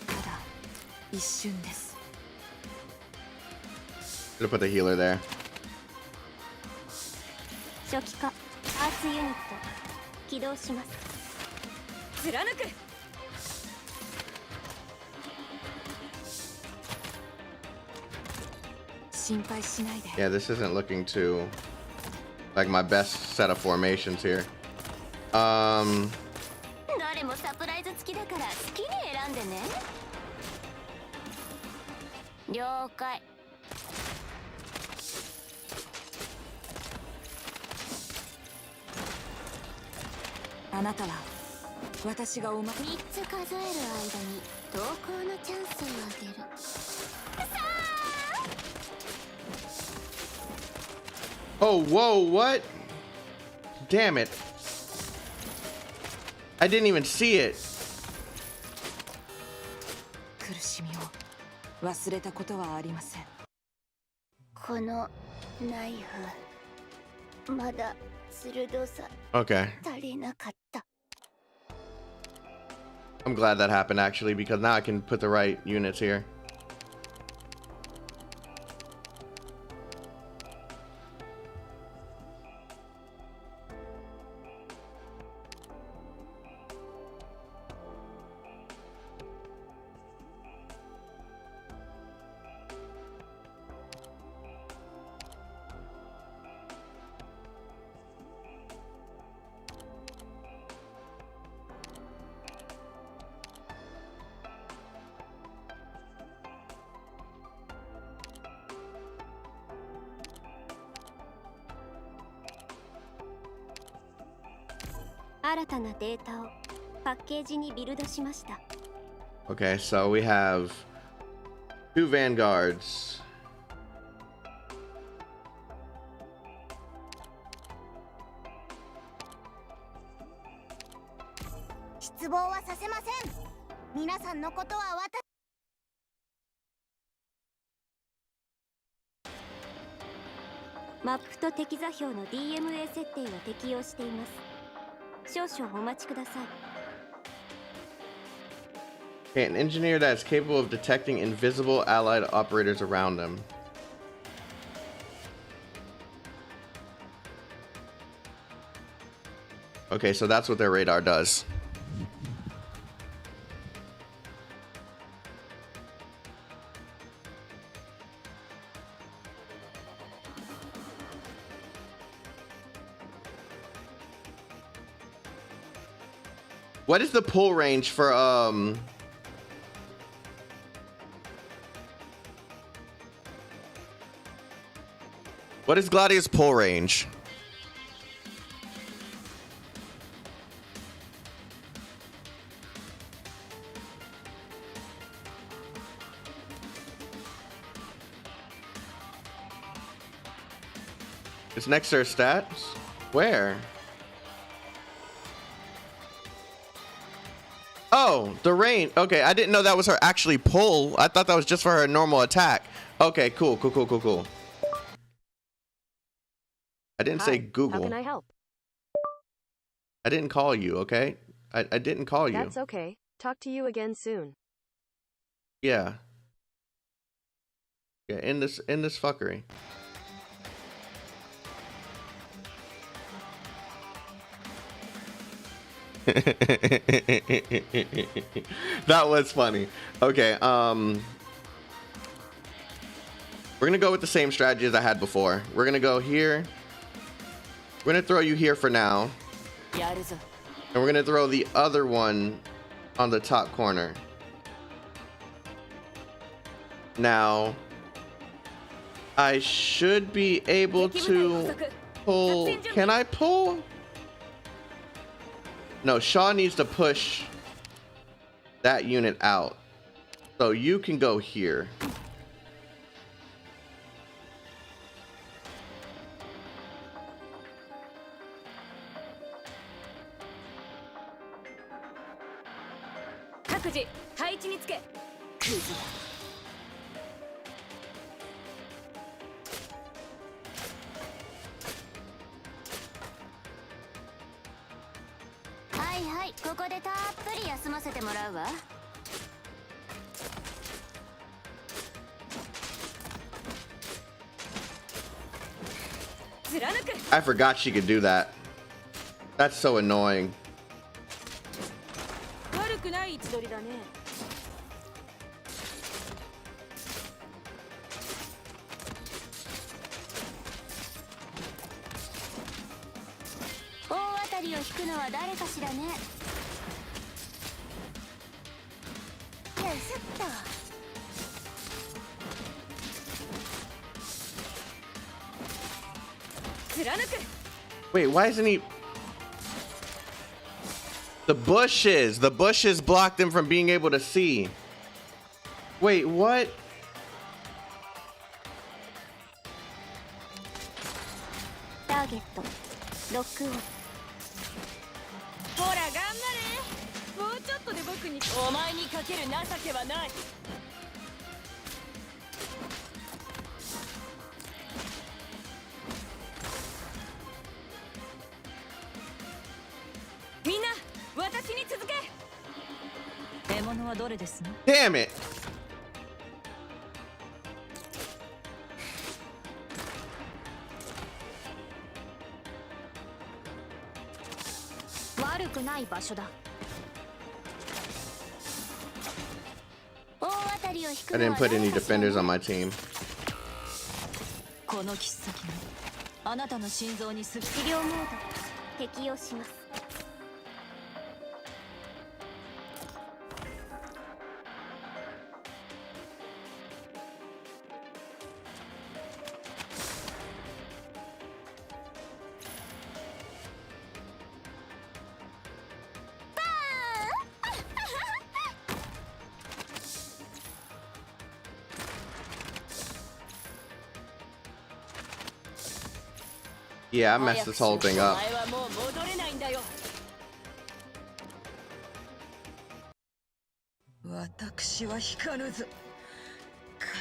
ただ一瞬です。 Should have put the healer there. 初期化アーツユニット起動します。貫く。心配しないで。 Yeah, this isn't looking too like my best set of formations here. 誰もサプライズ付きだから好きに選んでね。了解。あなたは私が3つ数える間に投稿のチャンスをあげる。 Oh, whoa, what? Damn it. I didn't even see it. 苦しみを忘れたことはありません。このナイフまだ鋭さ Okay. 足りなかった。 I'm glad that happened actually because now I can put the right units here.「新たなデータをパッケージにビルドしました。 Okay, so we have 2 vanguards. 失望はさせません。皆さんのことは私。マップと適座標の DMA 設定は適用しています。少々お待ちください。 Okay, an engineer that is capable of detecting invisible allied operators around them. Okay, so that's what their radar does. What is the pull range for what is Gladia's pull range? It's next to her stats? Where? Oh, the range. Okay, I didn't know that was her actually pull. I thought that was just for her normal attack. Okay, cool. I didn't say Google. How can I help? I didn't call you, okay? I didn't call you. That's okay. Talk to you again soon. Yeah. Yeah, in this fuckery. That was funny. Okay, we're gonna go with the same strategy as I had before. We're gonna go here. We're gonna throw you here for now. And we're gonna throw the other one on the top corner. Now, I should be able to pull. Can I pull? No, Shaw needs to push that unit out. So you can go here. I forgot she could do that. That's so annoying. Wait, why isn't he? The bushes blocked him from being able to see. Wait, what? Target lock. ほら頑張れ。もうちょっとで僕にお前にかける情けはない。みんな私に続け。獲物はどれですの？ Damn it. 悪くない場所だ。 I didn't put any defenders on my team. この切っ先もあなたの心臓にす治療モード適用します。 Yeah, I messed this whole thing up. 私は引かぬぞ。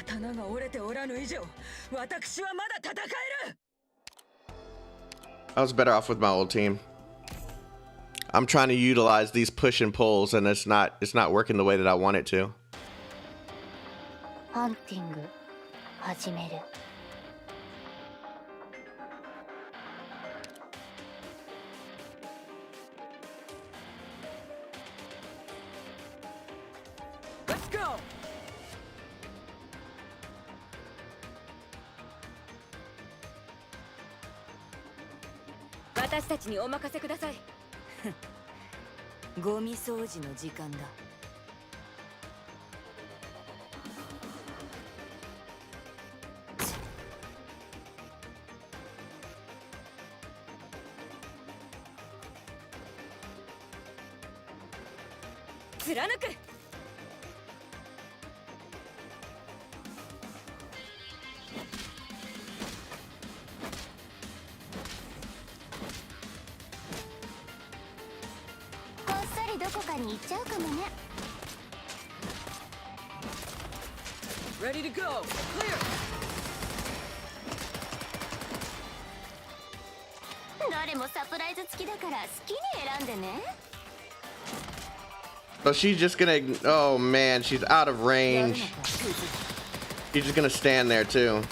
刀が折れておらぬ以上、私はまだ戦える。 I was better off with my old team. I'm trying to utilize these push and pulls, and it's not working the way that I want it to. ハンティング始める。 Let's go. 私たちにお任せください。ゴミ掃除の時間だ。貫く。 どこかに行っちゃうかもね。 Ready to go. Clear. どれもサプライズ付きだから好きに選んでね。 So she's just gonna. Oh man, she's out of range. She's just gonna stand there too.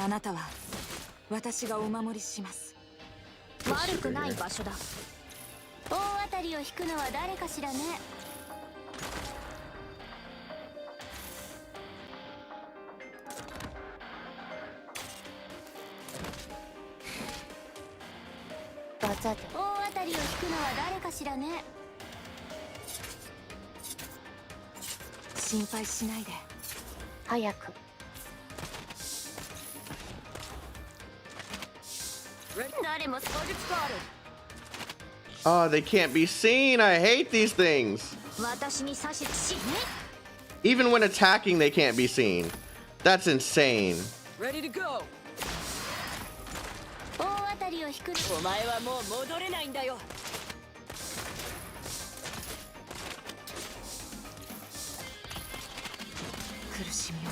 あなたは私がお守りします。悪くない場所だ。大当たりを引くのは誰かしらね。大当たりを引くのは誰かしらね。心配しないで。早く。誰もそう術がある。 Oh, they can't be seen. I hate these things. 私に指図し。 Even when attacking, they can't be seen. That's insane. Ready to go. 大当たりを引く。お前はもう戻れないんだよ。苦しみ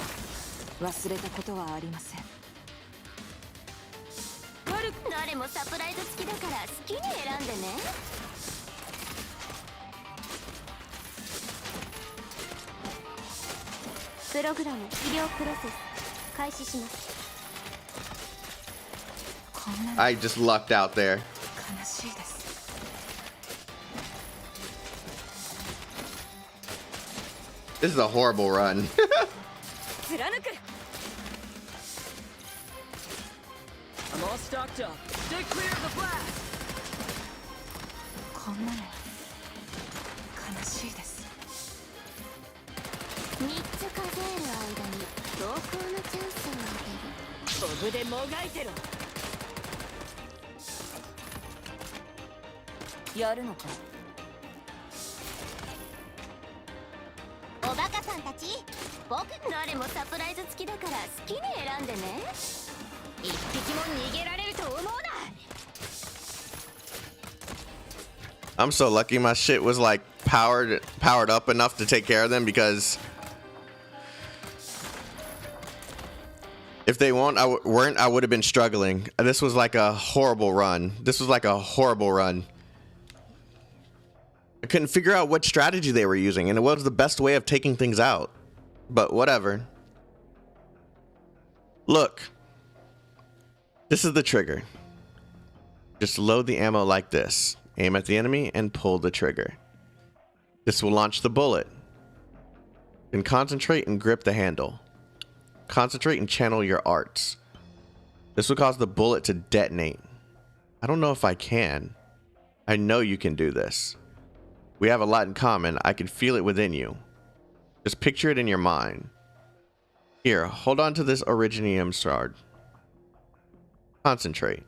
を忘れたことはありません。誰もサプライズ付きだから好きに選んでね。プログラム医療プロセス開始します。 I just lucked out there. 悲しいです。 This is a horrible run. 貫く。 I'm all stocked up. Stay clear of the blast. こんなの悲しいです。 3つ数える間に投稿のチャンスをあげる。コブでもがいてろ。やるのか。おバカさんたち、僕誰もサプライズ付きだから好きに選んでね。一匹も逃げられると思うな。 I'm so lucky my shit was like powered up enough to take care of them, because if they weren't, I would have been struggling. This was like a horrible run. I couldn't figure out what strategy they were using, and it was the best way of taking things out. But whatever. Look. This is the trigger. Just load the ammo like this. Aim at the enemy and pull the trigger. This will launch the bullet. Then concentrate and grip the handle. Concentrate and channel your arts. This will cause the bullet to detonate. I don't know if I can. I know you can do this. We have a lot in common. I can feel it within you. Just picture it in your mind. Here, hold on to this originium shard. Concentrate.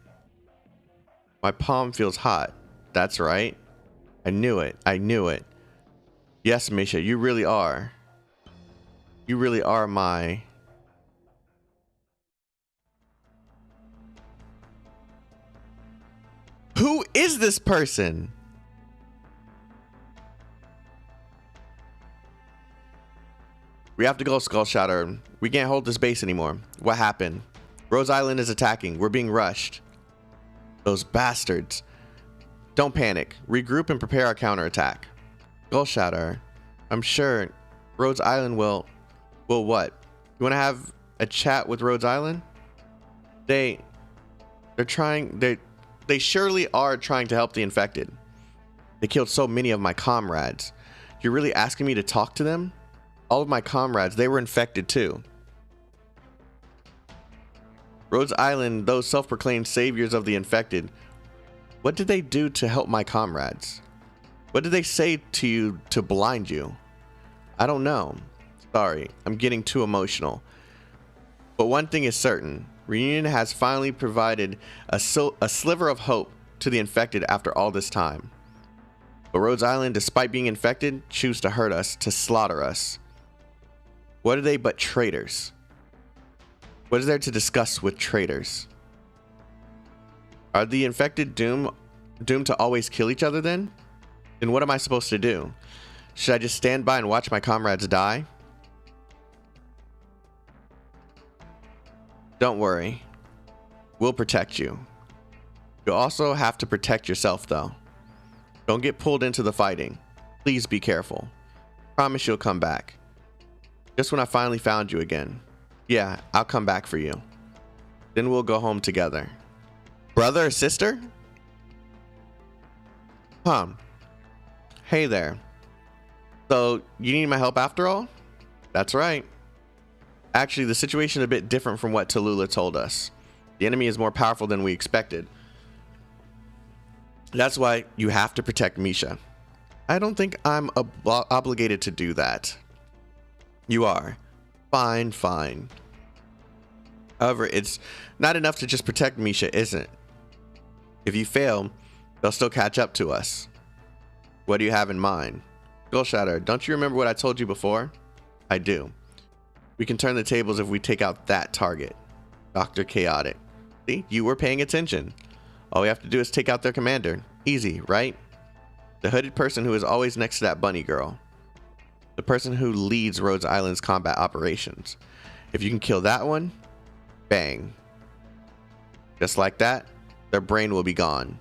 My palm feels hot. That's right. I knew it. I knew it. Yes, Misha, you really are. You really are my... Who is this person? We have to go, Skull Shatter. We can't hold this base anymore. What happened? Rhodes Island is attacking. We're being rushed. Those bastards. Don't panic. Regroup and prepare our counterattack. Skull Shatter. I'm sure Rhodes Island will what? You want to have a chat with Rhodes Island? They surely are trying to help the infected. They killed so many of my comrades. You're really asking me to talk to them? All of my comrades, they were infected too. Rhodes Island, those self-proclaimed saviors of the infected, what did they do to help my comrades? What did they say to you to blind you? I don't know. Sorry, I'm getting too emotional. But one thing is certain. Reunion has finally provided a sliver of hope to the infected after all this time. But Rhodes Island, despite being infected, choose to hurt us, to slaughter us. What are they but traitors? What is there to discuss with traitors? Are the infected doomed to always kill each other then? Then what am I supposed to do? Should I just stand by and watch my comrades die? Don't worry. We'll protect you. You'll also have to protect yourself though. Don't get pulled into the fighting. Please be careful. Promise you'll come back. Just when I finally found you again. Yeah, I'll come back for you. Then we'll go home together. Brother or sister? Huh. Hey there. So, you need my help after all? That's right. Actually, the situation is a bit different from what Tallulah told us. The enemy is more powerful than we expected. That's why you have to protect Misha. I don't think I'm obligated to do that. You are. Fine, fine. However, it's not enough to just protect Misha, isn't it? If you fail, they'll still catch up to us. What do you have in mind? Skullshatter, don't you remember what I told you before? I do. We can turn the tables if we take out that target. Dr. Chaotic. See, you were paying attention. All we have to do is take out their commander. Easy, right? The hooded person who is always next to that bunny girl. The person who leads Rhodes Island's combat operations. If you can kill that one, bang. Just like that, their brain will be gone.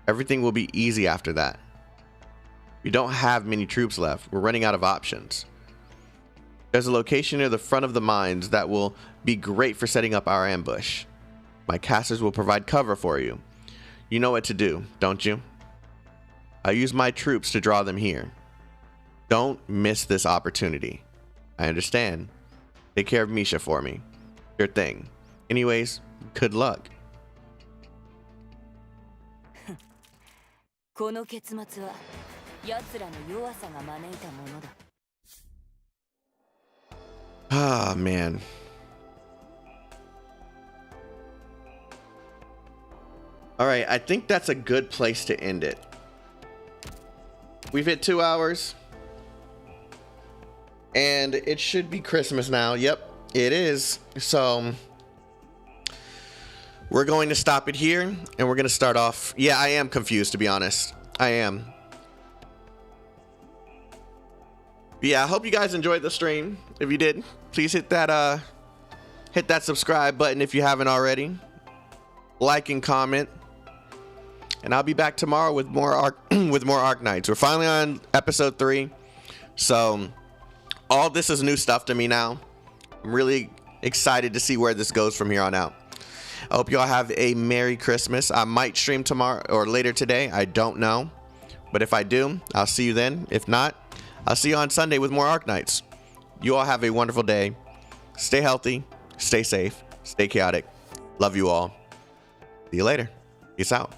Everything will be easy after that. We don't have many troops left. We're running out of options. There's a location near the front of the mines that will be great for setting up our ambush. My casters will provide cover for you. You know what to do, don't you? I'll use my troops to draw them here. Don't miss this opportunity. I understand. Take care of Misha for me. Sure thing. Anyways, good luck. この結末は奴らの弱さが招いたものだ。 Ah, man. All right, I think that's a good place to end it. We've hit 2 hours. And it should be Christmas now. Yep, it is. So we're going to stop it here and we're going to start off. Yeah, I am confused, to be honest. I am. But yeah, I hope you guys enjoyed the stream. If you did, please hit that subscribe button if you haven't already. Like and comment. And I'll be back tomorrow with more Arknights. We're finally on episode 3. So all this is new stuff to me now. I'm really excited to see where this goes from here on out. I hope you all have a Merry Christmas. I might stream tomorrow or later today. I don't know. But if I do, I'll see you then. If not, I'll see you on Sunday with more Arknights. You all have a wonderful day. Stay healthy. Stay safe. Stay chaotic. Love you all. See you later. Peace out.